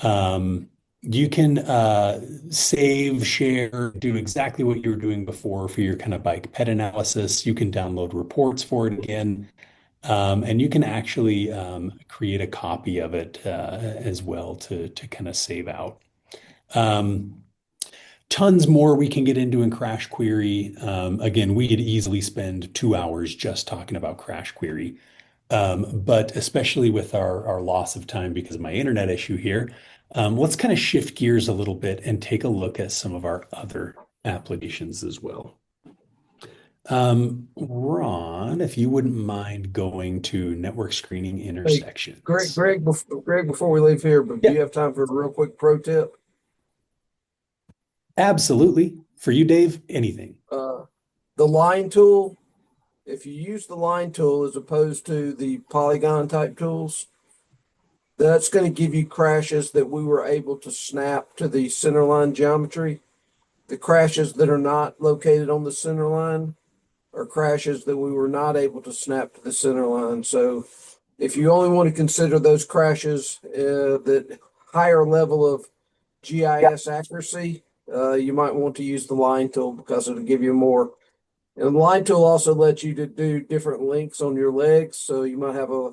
You can save, share, do exactly what you were doing before for your kind of bike pet analysis. You can download reports for it again. And you can actually create a copy of it as well to kind of save out. Tons more we can get into in Crash Query. Again, we could easily spend 2 hours just talking about Crash Query. But especially with our loss of time because of my internet issue here, let's kind of shift gears a little bit and take a look at some of our other applications as well. Ron, if you wouldn't mind going to network screening Hey, intersections. Greg, before we leave here, but do Yeah, you have time for a real quick pro tip? absolutely. For you, Dave, anything. The line tool, if you use the line tool as opposed to the polygon type tools, that's going to give you crashes that we were able to snap to the center line geometry. The crashes that are not located on the center line are crashes that we were not able to snap to the center line. So if you only want to consider those crashes, that higher level of GIS accuracy, you might want to use the line tool because it'll give you more. And the line tool also lets you to do different lengths on your legs. So you might have a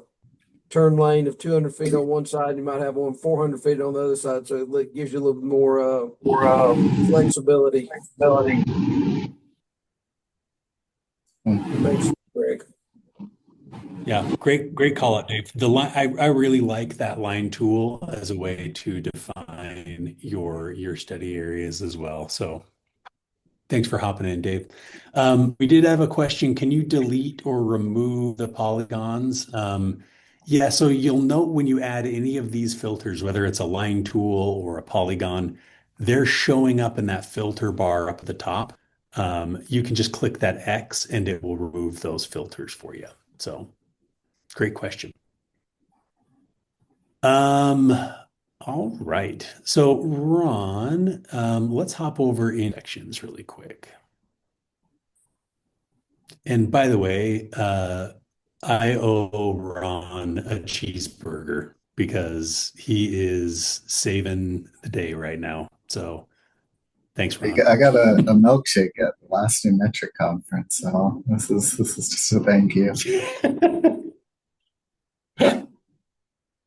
turn lane of 200 feet on one side, you might have one 400 feet on the other side. So it gives you a little more flexibility. Thanks, Greg. Yeah, great call out, Dave. The line, I really like that line tool as a way to define your study areas as well. So thanks for hopping in, Dave. We did have a question. Can you delete or remove the polygons? Yeah, so you'll note when you add any of these filters, whether it's a line tool or a polygon, they're showing up in that filter bar up at the top. You can just click that X and it will remove those filters for you. So great question. Um, all right. So Ron, let's hop over in sections really quick. And by the way, I owe Ron a cheeseburger because he is saving the day right now. So thanks, Ron. I got a milkshake at the last Numetric conference, so this is just a thank you.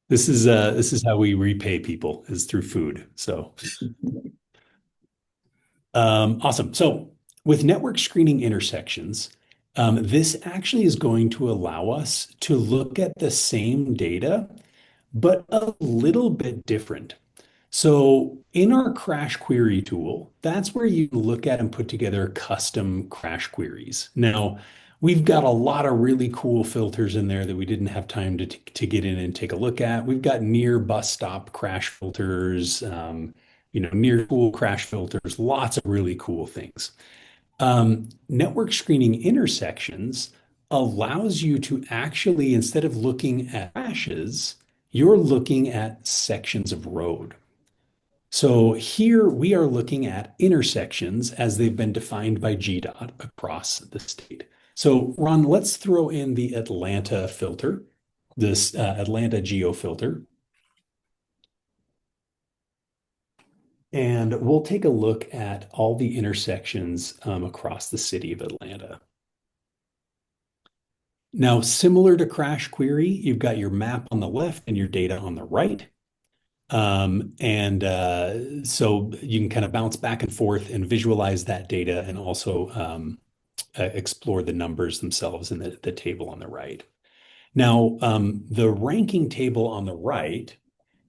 This is how we repay people is through food. So awesome. So with network screening intersections, this actually is going to allow us to look at the same data, but a little bit different. So in our crash query tool, that's where you look at and put together custom crash queries. Now, we've got a lot of really cool filters in there that we didn't have time to get in and take a look at. We've got near bus stop crash filters, near school crash filters, lots of really cool things. Network screening intersections allows you to actually, instead of looking at crashes, you're looking at sections of road. So here we are looking at intersections as they've been defined by GDOT across the state. So Ron, let's throw in the Atlanta filter, this Atlanta geo filter. And we'll take a look at all the intersections across the city of Atlanta. Now, similar to Crash Query, you've got your map on the left and your data on the right. So you can kind of bounce back and forth and visualize that data and also explore the numbers themselves in the table on the right. Now, the ranking table on the right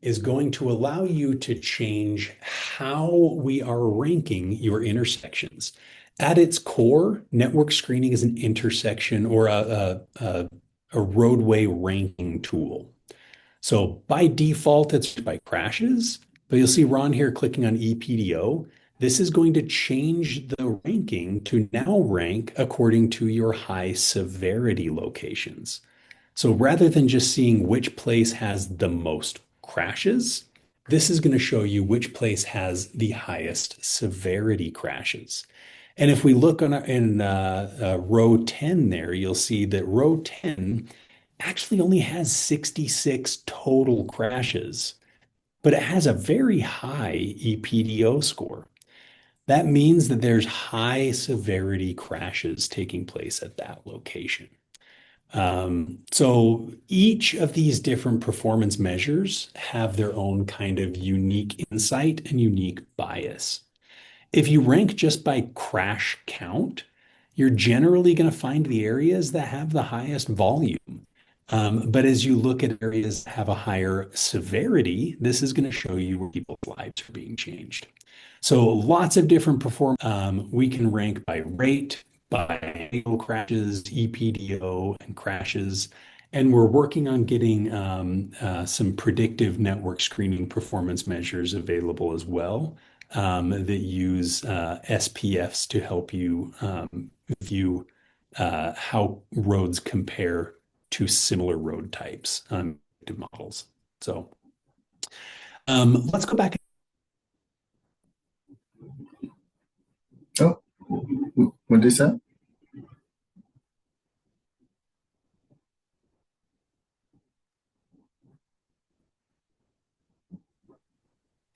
is going to allow you to change how we are ranking your intersections. At its core, network screening is an intersection or a roadway ranking tool. So by default, it's by crashes, but you'll see Ron here clicking on EPDO. This is going to change the ranking to now rank according to your high severity locations. So rather than just seeing which place has the most crashes, this is going to show you which place has the highest severity crashes. And if we look in row 10 there, you'll see that row 10 actually only has 66 total crashes, but it has a very high EPDO score. That means that there's high severity crashes taking place at that location. So each of these different performance measures have their own kind of unique insight and unique bias. If you rank just by crash count, you're generally going to find the areas that have the highest volume. But as you look at areas that have a higher severity, this is going to show you where people's lives are being changed. So lots of different performance. We can rank by rate, biannual crashes, EPDO, and crashes. And we're working on getting some predictive network screening performance measures available as well that use SPFs to help you view how roads compare to similar road types on models. So let's go back. Oh, what did you say?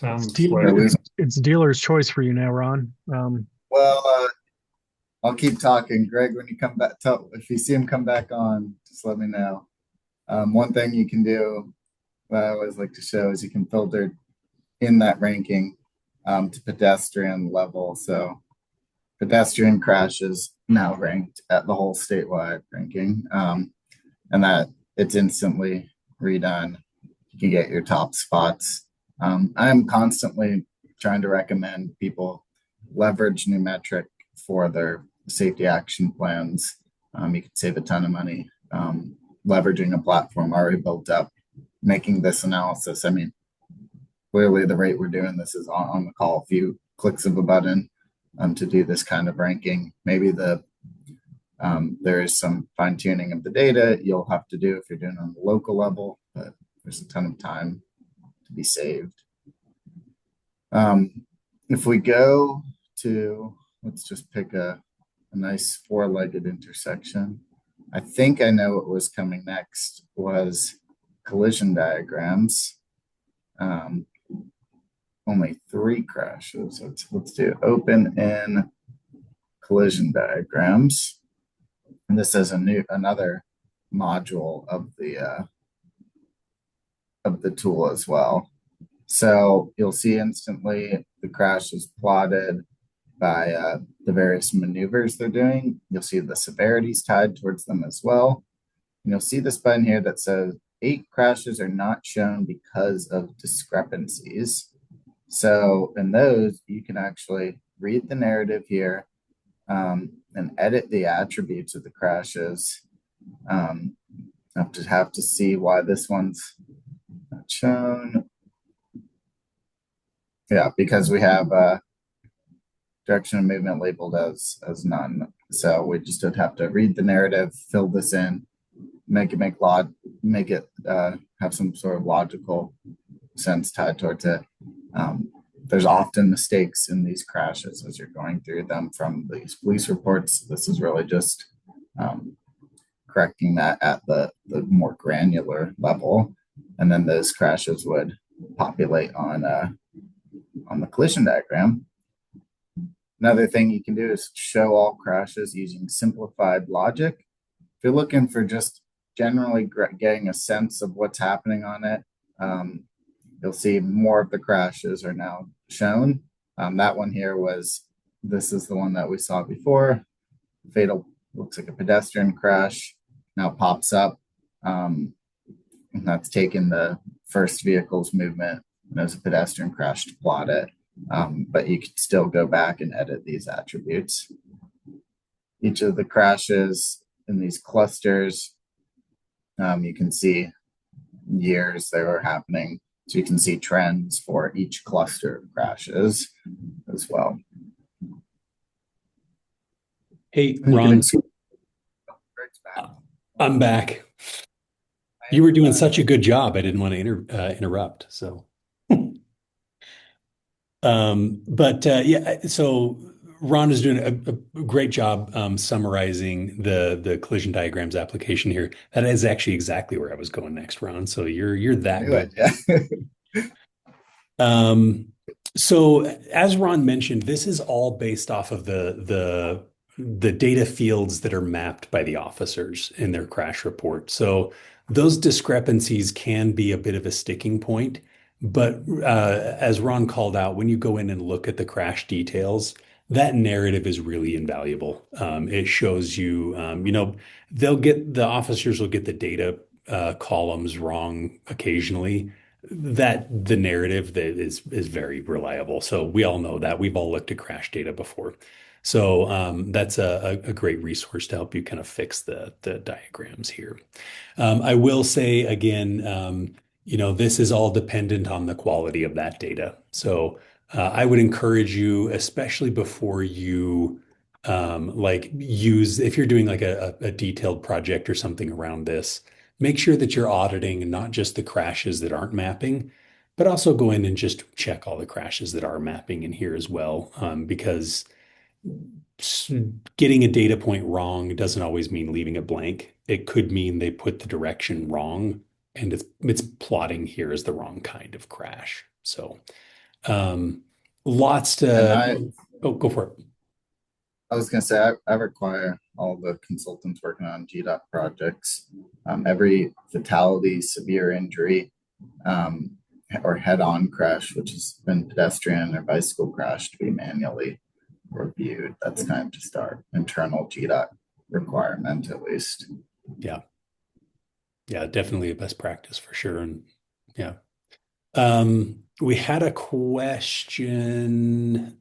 Sounds Dealer, like it's dealer's choice for you now, Ron. Well, I'll keep talking. Greg, when you come back, if you see him come back on, just let me know. One thing you can do, that I always like to show, is you can filter in that ranking to pedestrian level. So pedestrian crashes now ranked at the whole statewide ranking, and that it's instantly redone. You can get your top spots. I'm constantly trying to recommend people leverage Numetric for their safety action plans. You can save a ton of money leveraging a platform already built up, making this analysis. I mean, clearly the rate we're doing this is on the call, a few clicks of a button to do this kind of ranking. Maybe there is some fine tuning of the data you'll have to do if you're doing it on the local level, but there's a ton of time to be saved. If we go to, let's just pick a nice four-legged intersection. I think I know what was coming next was collision diagrams. Only 3 crashes. Let's do open in collision diagrams. And this is another module of the tool as well. So you'll see instantly the crash is plotted by the various maneuvers they're doing. You'll see the severities tied towards them as well. And you'll see this button here that says 8 crashes are not shown because of discrepancies. So in those, you can actually read the narrative here and edit the attributes of the crashes. Have to see why this one's not shown. Yeah, because we have direction of movement labeled as none. So we just would have to read the narrative, fill this in, make it have some sort of logical sense tied towards it. There's often mistakes in these crashes as you're going through them from these police reports. This is really just correcting that at the more granular level, and then those crashes would populate on the collision diagram. Another thing you can do is show all crashes using simplified logic. If you're looking for just generally getting a sense of what's happening on it, you'll see more of the crashes are now shown. That one here this is the one that we saw before. Fatal, looks like a pedestrian crash, now pops up. And that's taken the first vehicle's movement as a pedestrian crash to plot it. But you could still go back and edit these attributes. Each of the crashes in these clusters, you can see years they were happening. So you can see trends for each cluster of crashes as well. Hey, Ron, I'm back. You were doing such a good job. I didn't want to interrupt. So, yeah. So Ron is doing a great job summarizing the collision diagrams application here. That is actually exactly where I was going next, Ron. So you're that good. Yeah. So as Ron mentioned, this is all based off of the data fields that are mapped by the officers in their crash report. So those discrepancies can be a bit of a sticking point. But as Ron called out, when you go in and look at the crash details, that narrative is really invaluable. It shows you, the officers will get the data columns wrong occasionally. That the narrative that is very reliable. So we all know that. We've all looked at crash data before. So that's a great resource to help you kind of fix the diagrams here. I will say again, this is all dependent on the quality of that data. So I would encourage you, especially before you like use, if you're doing like a detailed project or something around this, make sure that you're auditing not just the crashes that aren't mapping, but also go in and just check all the crashes that are mapping in here as well, because getting a data point wrong doesn't always mean leaving it blank. It could mean they put the direction wrong and it's plotting here as the wrong kind of crash. So lots And to oh, go for it. I was going to say, I require all the consultants working on GDOT projects. Every fatality, severe injury, or head-on crash, which has been pedestrian or bicycle crash, to be manually reviewed. That's kind of just our internal GDOT requirement, at least. Yeah. Yeah, definitely a best practice for sure. And yeah. We had a question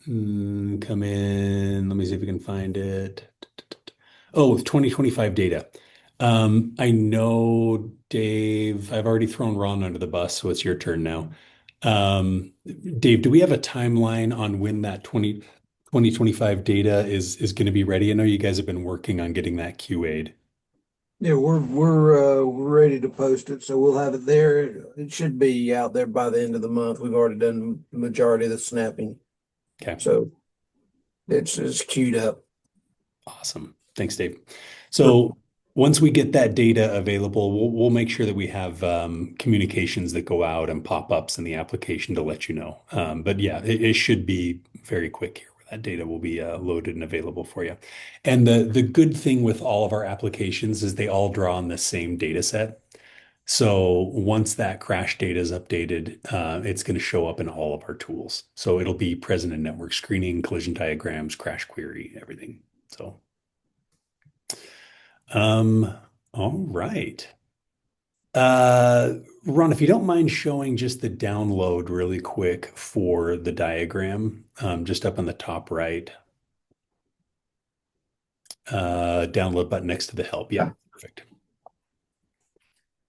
come in. Let me see if we can find it. Oh, with 2025 data. I know, Dave, I've already thrown Ron under the bus, so it's your turn now. Dave, do we have a timeline on when that 2025 data is going to be ready? I know you guys have been working on getting that QA'd. Yeah, we're ready to post it, so we'll have it there. It should be out there by the end of the month. We've already done the majority of the snapping, Okay. so it's queued up. Awesome. Thanks, Dave. So once we get that data available, we'll make sure that we have communications that go out and pop-ups in the application to let you know. But yeah, it should be very quick here where that data will be loaded and available for you. And the good thing with all of our applications is they all draw on the same data set. So once that crash data is updated, it's going to show up in all of our tools. So it'll be present in network screening, collision diagrams, crash query, everything. So, all right. Ron, if you don't mind showing just the download really quick for the diagram, just up on the top right. Download button next to the help. Yeah, perfect.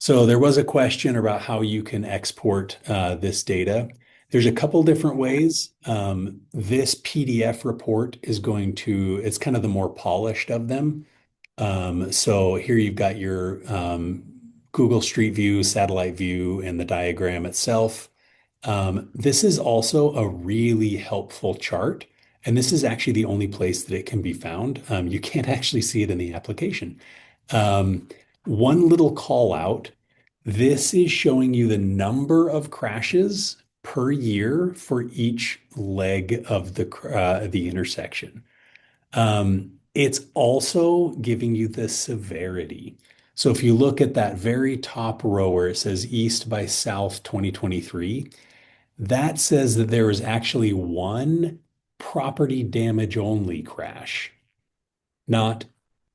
So there was a question about how you can export this data. There's a couple different ways. This PDF report is it's kind of the more polished of them. So here you've got your Google Street View, satellite view, and the diagram itself. This is also a really helpful chart, and this is actually the only place that it can be found. You can't actually see it in the application. One little call out, this is showing you the number of crashes per year for each leg of the intersection. It's also giving you the severity. So if you look at that very top row where it says East by South 2023, that says that there was actually one property damage only crash, not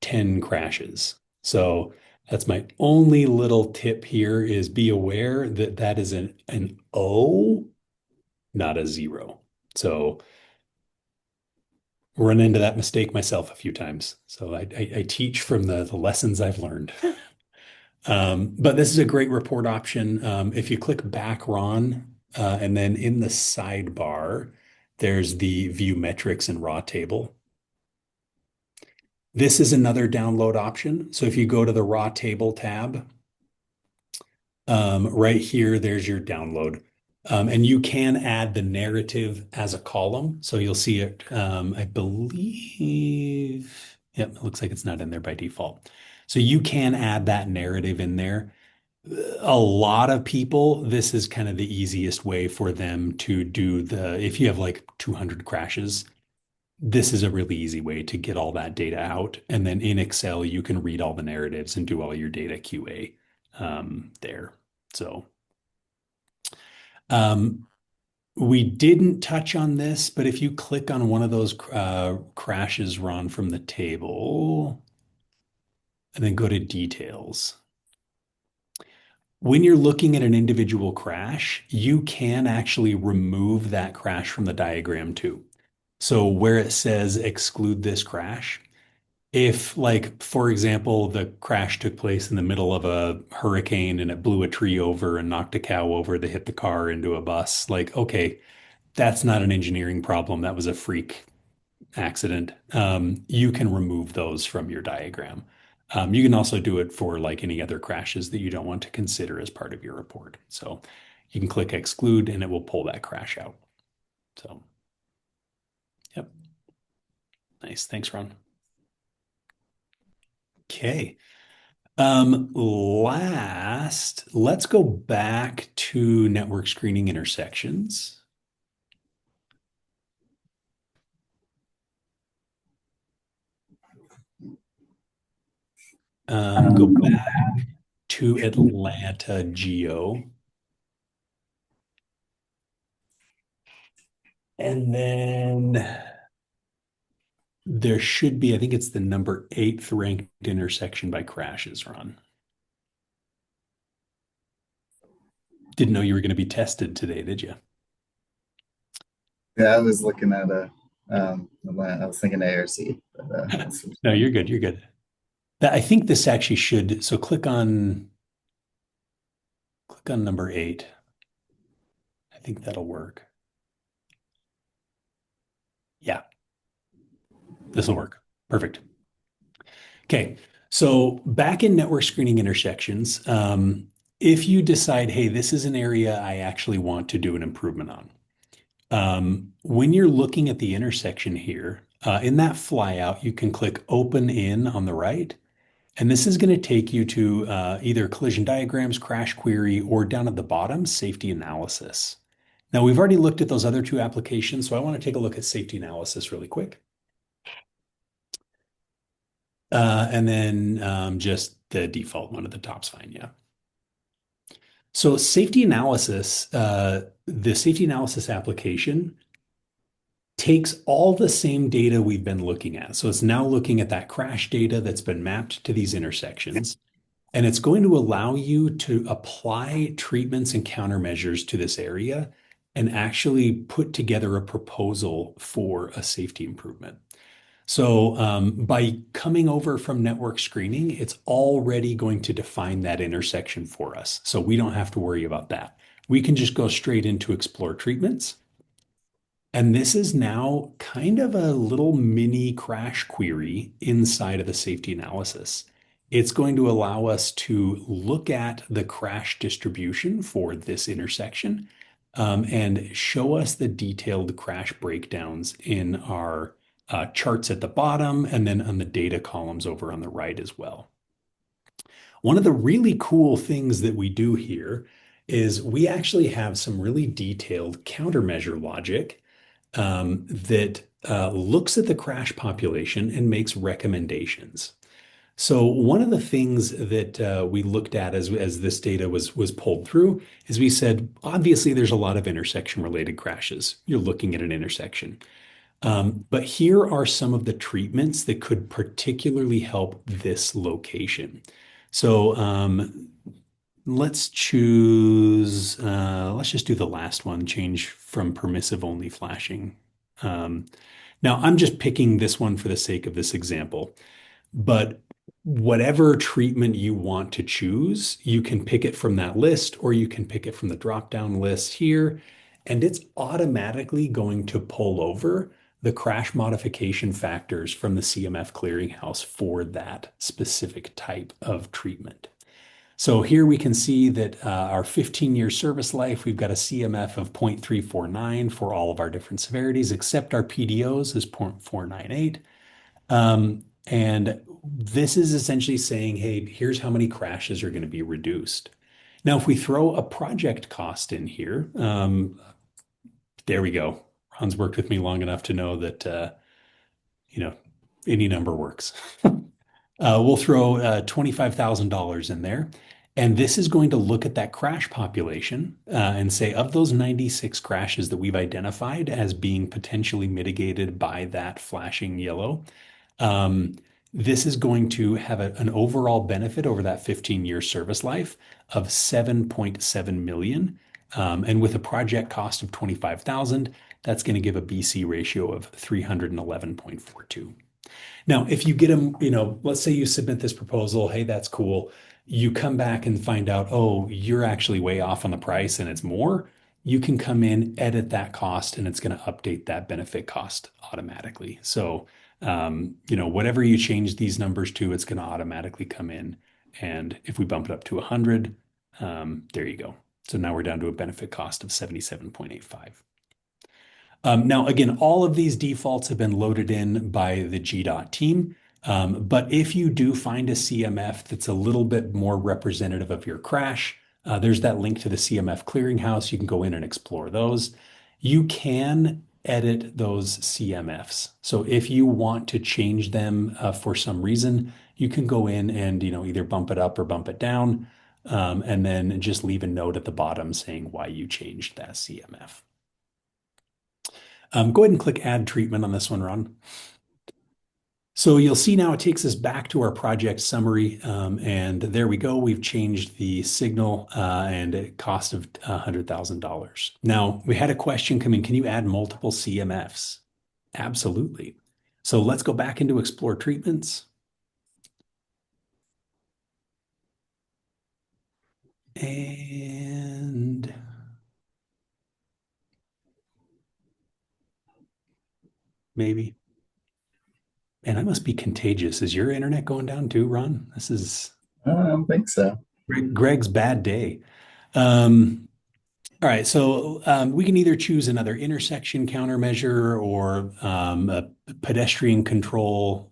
10 crashes. So that's my only little tip here is be aware that that is an O, not a zero. So run into that mistake myself a few times. So I teach from the lessons I've learned. But this is a great report option. If you click back, Ron, and then in the sidebar, there's the view metrics and raw table. This is another download option. So if you go to the raw table tab, right here, there's your download. And you can add the narrative as a column. So you'll see it, I believe, yep, it looks like it's not in there by default. So you can add that narrative in there. A lot of people, this is kind of the easiest way for them to do if you have like 200 crashes, this is a really easy way to get all that data out. And then in Excel, you can read all the narratives and do all your data QA there. So we didn't touch on this, but if you click on one of those crashes, Ron, from the table, and then go to details. When you're looking at an individual crash, you can actually remove that crash from the diagram too. So where it says exclude this crash, if like, for example, the crash took place in the middle of a hurricane and it blew a tree over and knocked a cow over that hit the car into a bus, like, okay, that's not an engineering problem. That was a freak accident. You can remove those from your diagram. You can also do it for like any other crashes that you don't want to consider as part of your report. So you can click exclude and it will pull that crash out. So, yep. Nice. Thanks, Ron. Okay. Let's go back to network screening intersections. Go back to Atlanta Geo. And then there should be, I think it's the number 8th ranked intersection by crashes, Ron. Didn't know you were going to be tested today, did you? Yeah, I was looking at I was thinking ARC, but No, you're good. You're good. I think this actually should, so click on number 8. I think that'll work. Yeah, this will work. Perfect. Okay, so back in network screening intersections, if you decide, hey, this is an area I actually want to do an improvement on. When you're looking at the intersection here, in that flyout, you can click Open In on the right. And this is going to take you to either collision diagrams, crash query, or down at the bottom, safety analysis. Now, we've already looked at those other 2 applications, so I want to take a look at safety analysis really quick. And then just the default one at the top's fine, yeah. So safety analysis, the safety analysis application takes all the same data we've been looking at. So it's now looking at that crash data that's been mapped to these intersections. And it's going to allow you to apply treatments and countermeasures to this area and actually put together a proposal for a safety improvement. So by coming over from network screening, it's already going to define that intersection for us. So we don't have to worry about that. We can just go straight into explore treatments. And this is now kind of a little mini crash query inside of the safety analysis. It's going to allow us to look at the crash distribution for this intersection and show us the detailed crash breakdowns in our charts at the bottom and then on the data columns over on the right as well. One of the really cool things that we do here is we actually have some really detailed countermeasure logic that looks at the crash population and makes recommendations. So one of the things that we looked at as this data was pulled through is we said, obviously, there's a lot of intersection-related crashes. You're looking at an intersection. But here are some of the treatments that could particularly help this location. So let's choose, let's just do the last one, change from permissive only flashing. Now, I'm just picking this one for the sake of this example, but whatever treatment you want to choose, you can pick it from that list or you can pick it from the drop-down list here, and it's automatically going to pull over the crash modification factors from the CMF clearinghouse for that specific type of treatment. So here we can see that our 15-year service life, we've got a CMF of 0.349 for all of our different severities, except our PDOs is 0.498. And this is essentially saying, hey, here's how many crashes are going to be reduced. Now, if we throw a project cost in here, there we go. Ron's worked with me long enough to know that, any number works. We'll throw $25,000 in there. And this is going to look at that crash population and say, of those 96 crashes that we've identified as being potentially mitigated by that flashing yellow, this is going to have an overall benefit over that 15-year service life of 7.7 million. And with a project cost of 25,000, That's going to give a BC ratio of 311.42. Now, if you get them, let's say you submit this proposal, hey, that's cool. You come back and find out, oh, you're actually way off on the price and it's more. You can come in, edit that cost, and it's going to update that benefit cost automatically. So, whatever you change these numbers to, it's going to automatically come in. And if we bump it up to 100, there you go. So now we're down to a benefit cost of 77.85. Now, again, all of these defaults have been loaded in by the GDOT team. But if you do find a CMF that's a little bit more representative of your crash, there's that link to the CMF clearinghouse. You can go in and explore those. You can edit those CMFs. So if you want to change them for some reason, you can go in and either bump it up or bump it down, and then just leave a note at the bottom saying why you changed that CMF. Go ahead and click Add Treatment on this one, Ron. So you'll see now it takes us back to our project summary, and there we go. We've changed the signal and a cost of $100,000. Now, we had a question come in, can you add multiple CMFs? Absolutely. So let's go back into Explore Treatments. And maybe. And I must be contagious. Is your internet going down too, Ron? This is I don't think so. Greg's bad day. All right, so we can either choose another intersection countermeasure or a pedestrian control,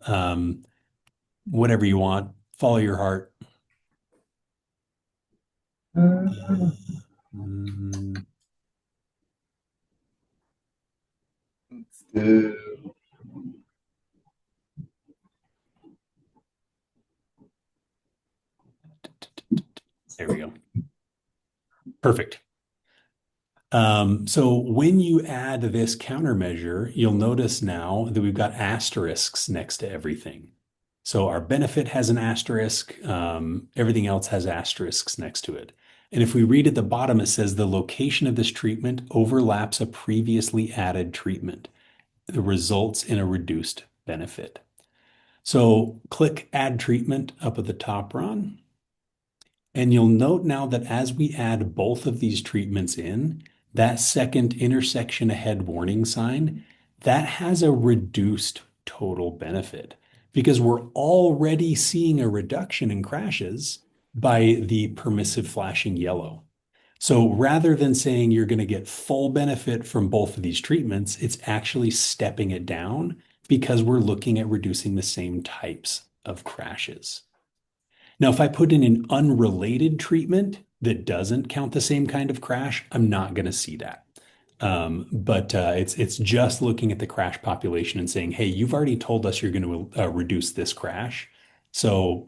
whatever you want. Follow your heart. Mm, Let's do. There we go. Perfect. So when you add this countermeasure, you'll notice now that we've got asterisks next to everything. So our benefit has an asterisk, everything else has asterisks next to it. And if we read at the bottom, it says the location of this treatment overlaps a previously added treatment. It results in a reduced benefit. So click Add Treatment up at the top, Ron. And you'll note now that as we add both of these treatments in, that second intersection ahead warning sign, that has a reduced total benefit because we're already seeing a reduction in crashes by the permissive flashing yellow. So rather than saying you're going to get full benefit from both of these treatments, it's actually stepping it down because we're looking at reducing the same types of crashes. Now, if I put in an unrelated treatment that doesn't count the same kind of crash, I'm not going to see that. But it's just looking at the crash population and saying, hey, you've already told us you're going to reduce this crash. So,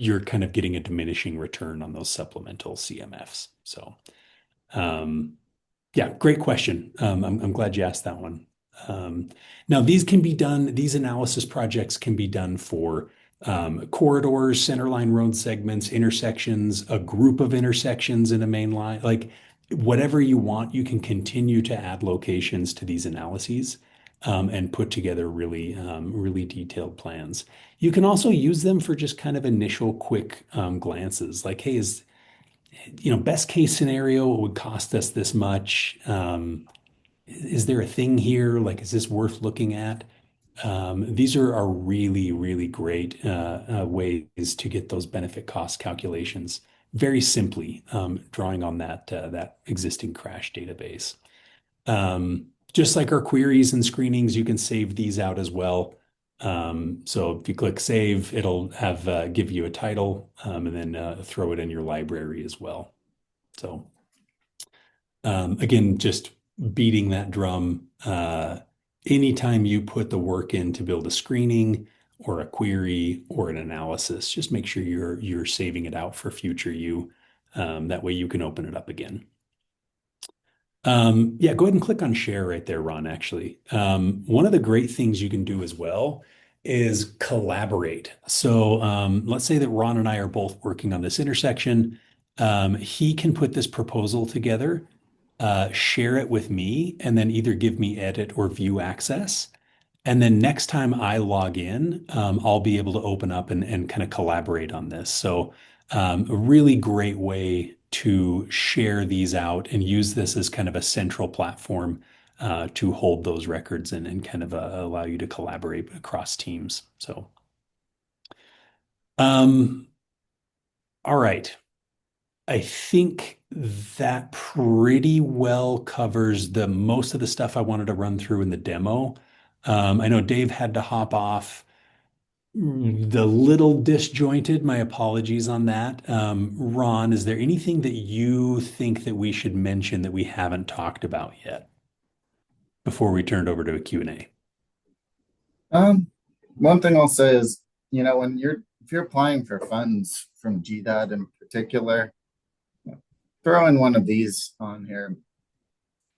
you're kind of getting a diminishing return on those supplemental CMFs. So, yeah, great question. I'm glad you asked that one. Now, these analysis projects can be done for corridors, centerline road segments, intersections, a group of intersections in a main line, like whatever you want, you can continue to add locations to these analyses and put together really detailed plans. You can also use them for just kind of initial quick glances, like, hey, best case scenario, it would cost us this much. Is there a thing here? Like, is this worth looking at? These are really great ways to get those benefit cost calculations very simply, drawing on that existing crash database. Just like our queries and screenings, you can save these out as well. So if you click save, it'll give you a title and then throw it in your library as well. So again, just beating that drum. Anytime you put the work in to build a screening or a query or an analysis, just make sure you're saving it out for future you. That way you can open it up again. Yeah, go ahead and click on share right there, Ron, actually. One of the great things you can do as well is collaborate. So let's say that Ron and I are both working on this intersection. He can put this proposal together share it with me, and then either give me edit or view access. And then next time I log in, I'll be able to open up and kind of collaborate on this. So a really great way to share these out and use this as kind of a central platform to hold those records and kind of allow you to collaborate across teams. So, um, all right. I think that pretty well covers the most of the stuff I wanted to run through in the demo. I know Dave had to hop off. The little disjointed, my apologies on that. Ron, is there anything that you think that we should mention that we haven't talked about yet before we turn it over to a Q&A? One thing I'll say is, if you're applying for funds from GDOT in particular, throw in one of these on here.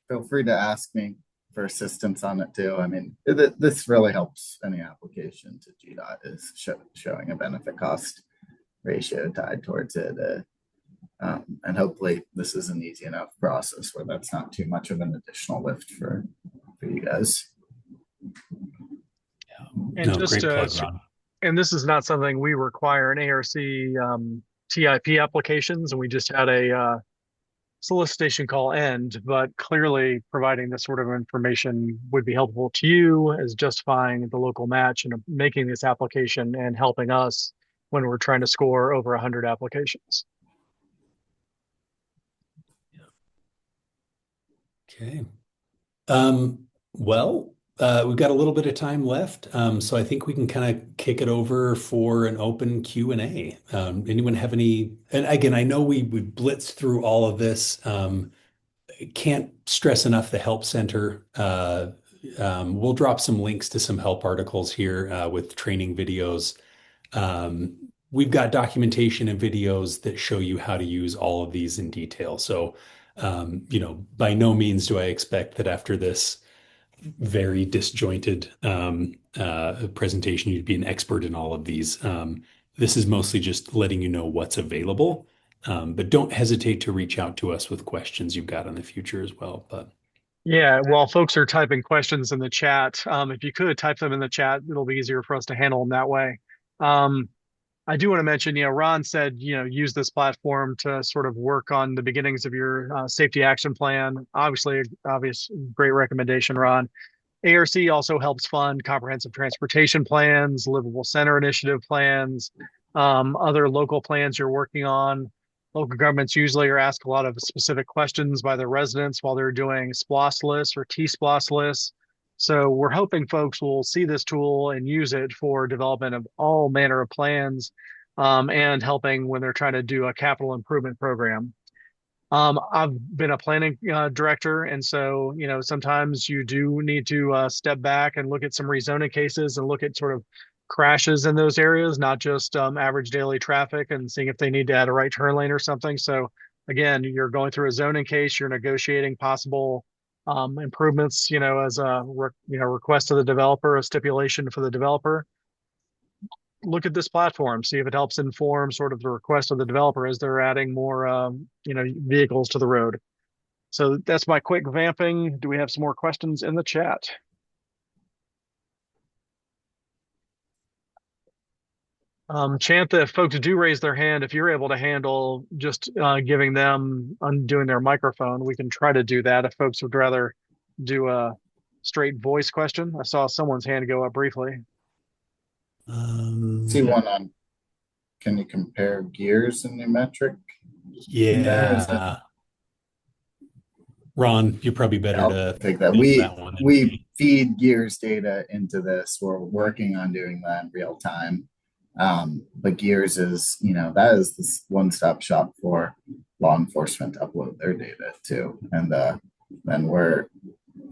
Feel free to ask me for assistance on it too. I mean, this really helps any application to GDOT is showing a benefit cost ratio tied towards it. And hopefully this is an easy enough process where that's not too much of an additional lift for you guys. And No, just great plug, Ron. and this is not something we require in ARC TIP applications, and we just had a solicitation call end, but clearly providing this sort of information would be helpful to you as justifying the local match and making this application and helping us when we're trying to score over 100 applications. Okay. Well, we've got a little bit of time left, so I think we can kind of kick it over for an open Q&A. Anyone have any? And again, I know we blitzed through all of this. Can't stress enough the Help Center. We'll drop some links to some help articles here with training videos. We've got documentation and videos that show you how to use all of these in detail. So, by no means do I expect that after this very disjointed presentation, you'd be an expert in all of these. This is mostly just letting you know what's available, but don't hesitate to reach out to us with questions you've got in the future as well. But Yeah, while folks are typing questions in the chat, if you could type them in the chat, it'll be easier for us to handle them that way. I do want to mention, Ron said, use this platform to sort of work on the beginnings of your safety action plan. Obviously, great recommendation, Ron. ARC also helps fund comprehensive transportation plans, livable center initiative plans, other local plans you're working on. Local governments usually are asked a lot of specific questions by their residents while they're doing SPLOS lists or T-SPLOS lists. So we're hoping folks will see this tool and use it for development of all manner of plans and helping when they're trying to do a capital improvement program. I've been a planning director, and so sometimes you do need to step back and look at some rezoning cases and look at sort of crashes in those areas, not just average daily traffic, and seeing if they need to add a right turn lane or something. So again, you're going through a zoning case, you're negotiating possible improvements, as a request to the developer, a stipulation for the developer. Look at this platform, see if it helps inform sort of the request of the developer as they're adding more, vehicles to the road. So that's my quick vamping. Do we have some more questions in the chat? Chantha, if folks do raise their hand, if you're able to handle just giving them undoing their microphone, we can try to do that if folks would rather do a straight voice question. I saw someone's hand go up briefly. See one on, can you compare gears and Numetric? yeah, Ron, you're probably better to take that. We feed gears data into this. We're working on doing that in real time. But gears is, that is this one-stop shop for law enforcement to upload their data to. And then we're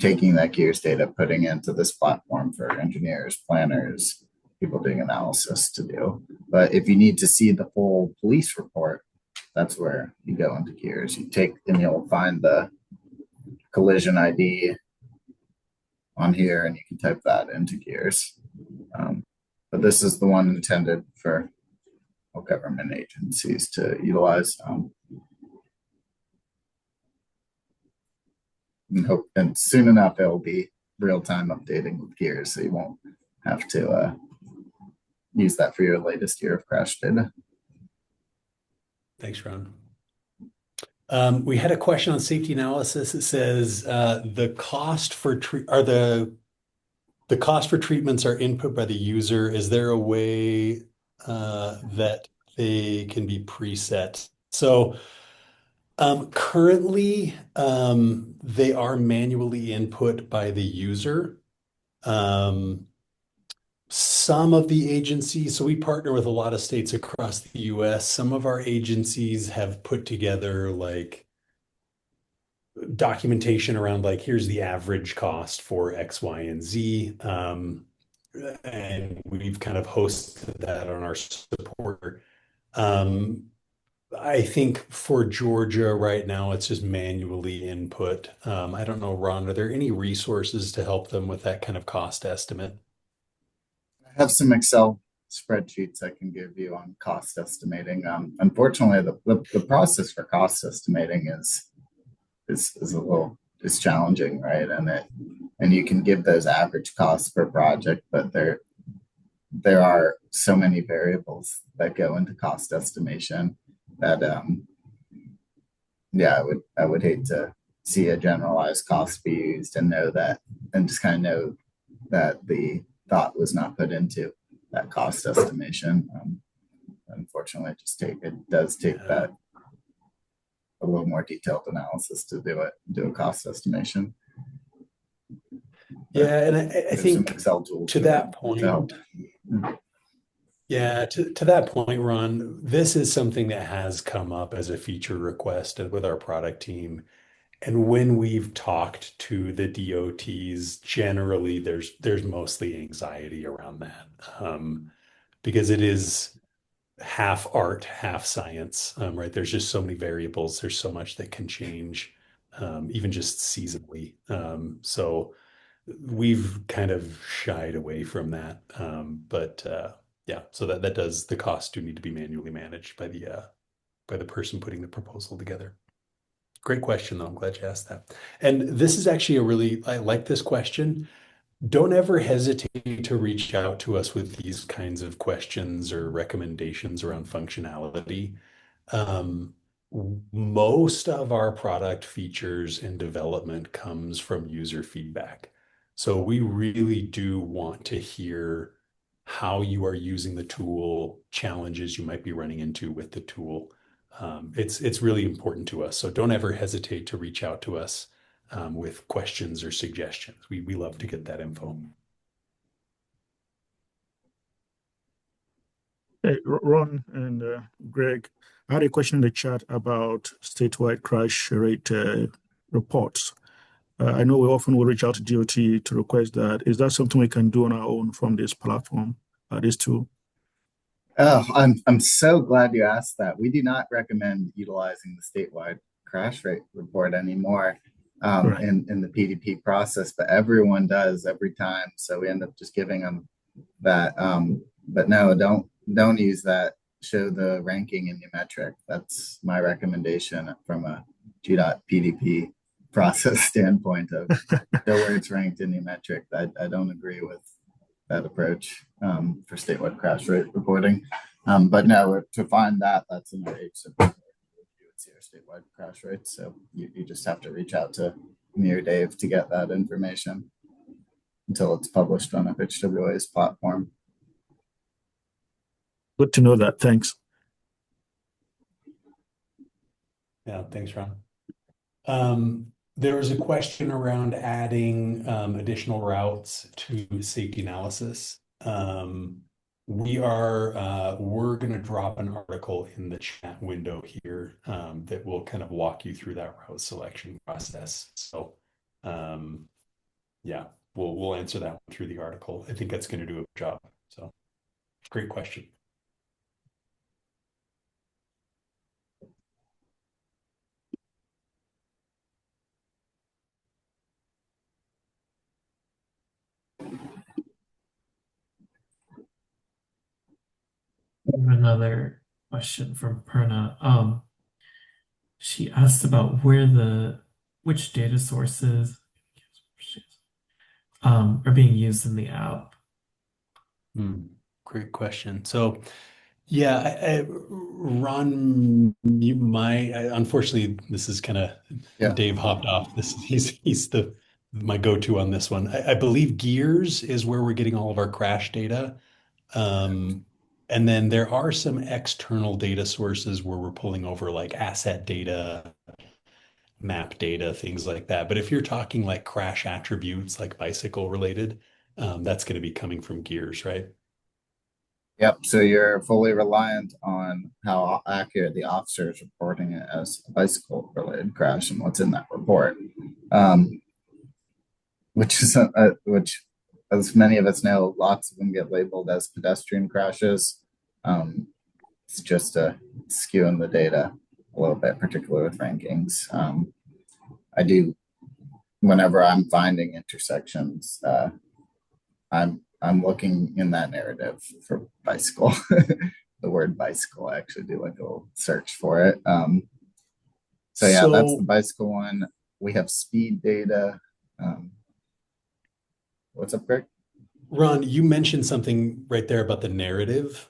taking that gears data, putting into this platform for engineers, planners, people doing analysis to do. But if you need to see the full police report, that's where you go into gears. You take and you'll find the collision ID on here, and you can type that into gears. But this is the one intended for all government agencies to utilize. and hope, and soon enough it'll be real-time updating with gears, so you won't have to use that for your latest year of crash data. Thanks, Ron. We had a question on safety analysis. It says the cost for treatments are input by the user. Is there a way that they can be preset? So currently, they are manually input by the user. Some of the agencies, so we partner with a lot of states across the US. Some of our agencies have put together like documentation around like, here's the average cost for X, Y, and Z. And we've kind of hosted that on our support. I think for Georgia right now, it's just manually input. I don't know, Ron, are there any resources to help them with that kind of cost estimate? I have some Excel spreadsheets I can give you on cost estimating. Unfortunately, the process for cost estimating is a little is challenging, right? And you can give those average costs per project, but there are so many variables that go into cost estimation that yeah, I would hate to see a generalized cost be used and know that, and just kind of know that the thought was not put into that cost estimation. Unfortunately, it does take that a little more detailed analysis to do a cost estimation. Yeah, and I think Excel tools to that point, help. Yeah, to that point, Ron, this is something that has come up as a feature request with our product team. And when we've talked to the DOTs, generally there's mostly anxiety around that. Because it is half art, half science, right? There's just so many variables, there's so much that can change, even just seasonally. So we've kind of shied away from that. But yeah, so that does the costs do need to be manually managed by the person putting the proposal together. Great question, though. I'm glad you asked that. And this is actually I like this question. Don't ever hesitate to reach out to us with these kinds of questions or recommendations around functionality. Um, Most of our product features and development comes from user feedback. So we really do want to hear how you are using the tool, challenges you might be running into with the tool. It's really important to us. So don't ever hesitate to reach out to us with questions or suggestions. We love to get that info. Hey, Ron and Greg, I had a question in the chat about statewide crash rate reports. I know we often will reach out to DOT to request that. Is that something we can do on our own from this platform, this tool? Oh, I'm so glad you asked that. We do not recommend utilizing the statewide crash rate report anymore Right. in the PDP process, but everyone does every time. So we end up just giving them that. But no, don't use that. Show the ranking in Numetric. That's my recommendation from a GDOT PDP process standpoint of show where it's ranked in Numetric. I don't agree with that approach for statewide crash rate reporting. But no, to find that's in our HCIP. You would see our statewide crash rate. So you just have to reach out to me or Dave to get that information until it's published on FHWA's platform. Good to know that. Thanks. Yeah, thanks, Ron. There was a question around adding additional routes to safety analysis. We're going to drop an article in the chat window here that will kind of walk you through that route selection process. So yeah, we'll answer that one through the article. I think that's going to do a good job. So great question. Another question from Perna. She asked about where which data sources are being used in the app? Great question. So, yeah, Ron, unfortunately, this is kind of Yeah. Dave hopped off. He's the my go-to on this one. I believe Gears is where we're getting all of our crash data. Um, and then there are some external data sources where we're pulling over like asset data, map data, things like that. But if you're talking like crash attributes, like bicycle related, that's going to be coming from Gears, right? Yep. So you're fully reliant on how accurate the officer is reporting it as a bicycle related crash and what's in that report. Um, which is which, as many of us know, lots of them get labeled as pedestrian crashes. It's just a skew in the data a little bit, particularly with rankings. I do, whenever I'm finding intersections, I'm looking in that narrative for bicycle. The word bicycle. I actually do like a little search for it. So yeah, that's the So, bicycle one. We have speed data. Um, what's up, Greg? Ron, you mentioned something right there about the narrative.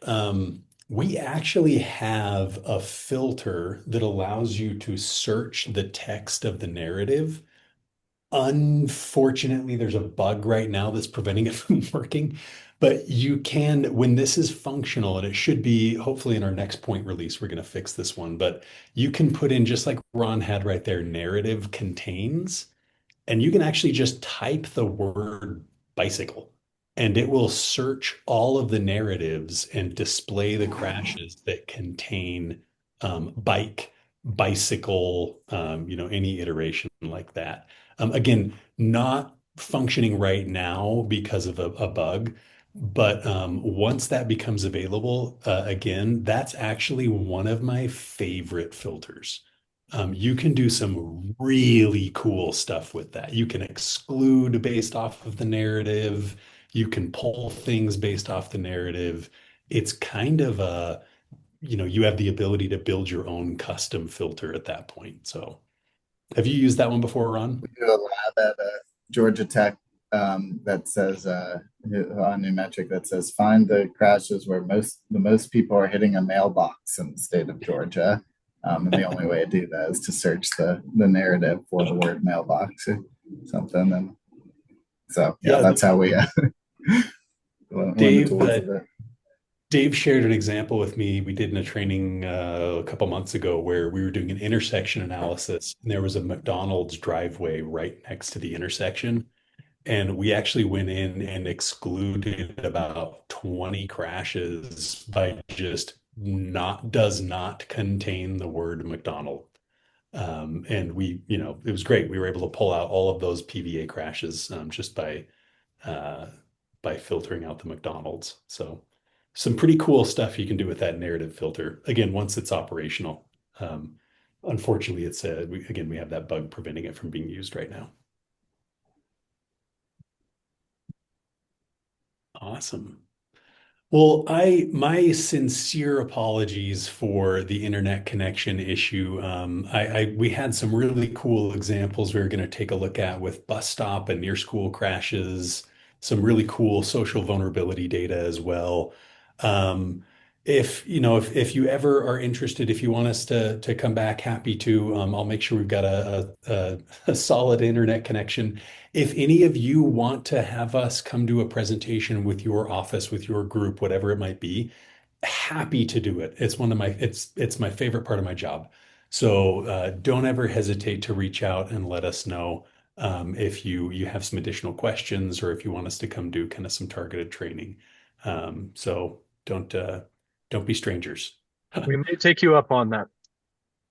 We actually have a filter that allows you to search the text of the narrative. Unfortunately, there's a bug right now that's preventing it from working. But you can, when this is functional, and it should be hopefully in our next point release, we're going to fix this one. But you can put in, just like Ron had right there, narrative contains. And you can actually just type the word bicycle and it will search all of the narratives and display the crashes that contain bike, bicycle, any iteration like that. Again, not functioning right now because of a bug. But once that becomes available, again, that's actually one of my favorite filters. You can do some really cool stuff with that. You can exclude based off of the narrative. You can pull things based off the narrative. It's kind of you have the ability to build your own custom filter at that point. So, have you used that one before, Ron? We do a lab at Georgia Tech that says on Numetric that says find the crashes where the most people are hitting a mailbox in the state of Georgia. And the only way to do that is to search the narrative for the word mailbox or something. And so yeah, Yeah, that's how we learn the Dave, tools of it. Dave shared an example with me. We did in a training a couple months ago where we were doing an intersection analysis, and there was a McDonald's driveway right next to the intersection. And we actually went in and excluded about 20 crashes by just does not contain the word McDonald. And it was great. We were able to pull out all of those PVA crashes just uh, by filtering out the McDonald's. So some pretty cool stuff you can do with that narrative filter. Again, once it's operational. Um, Unfortunately, we have that bug preventing it from being used right now. Awesome. Well, my sincere apologies for the internet connection issue. We had some really cool examples we were going to take a look at with bus stop and near school crashes, some really cool social vulnerability data as well. Um, if you ever are interested, if you want us to come back, happy to. I'll make sure we've got a solid internet connection. If any of you want to have us come to a presentation with your office, with your group, whatever it might be, happy to do it. It's my favorite part of my job. So don't ever hesitate to reach out and let us know if you have some additional questions or if you want us to come do kind of some targeted training. So don't be strangers. We may take you up on that.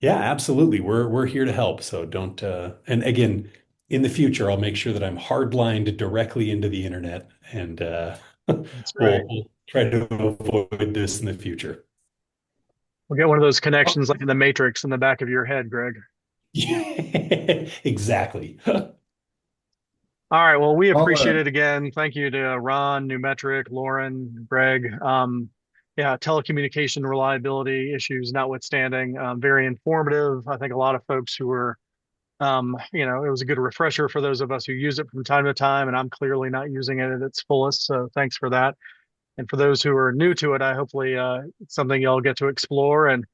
Yeah, absolutely. We're here to help. So don't and again, in the future, I'll make sure that I'm hardlined directly into the internet and That's right. we'll try to avoid this in the future. We'll get one of those Oh, connections like in the Matrix in the back of your head, Greg. exactly. All right. Well, we Well, appreciate it again. Thank you to Ron, Numetric, Lauren, Greg. Yeah, telecommunication reliability issues notwithstanding, very informative. I think a lot of folks who were It was a good refresher for those of us who use it from time to time, and I'm clearly not using it at its fullest. So thanks for that. And for those who are new to it, I hopefully it's something y'all get to explore. And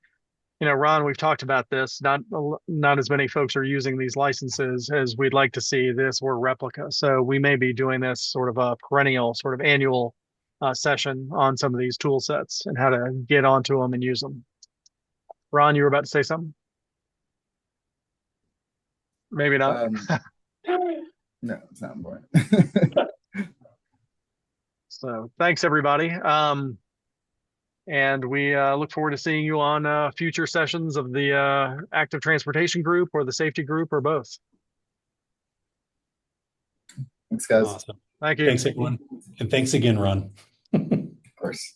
Ron, we've talked about this. Not as many folks are using these licenses as we'd like to see this or replica. So we may be doing this sort of a perennial, sort of annual session on some of these tool sets and how to get onto them and use them. Ron, you were about to say something? Maybe not. No, it's not important. So thanks, everybody. And we look forward to seeing you on future sessions of the active transportation group or the safety group or both. Thanks, guys. Awesome. Thank you. Thanks, everyone. And thanks again, Ron. Of course.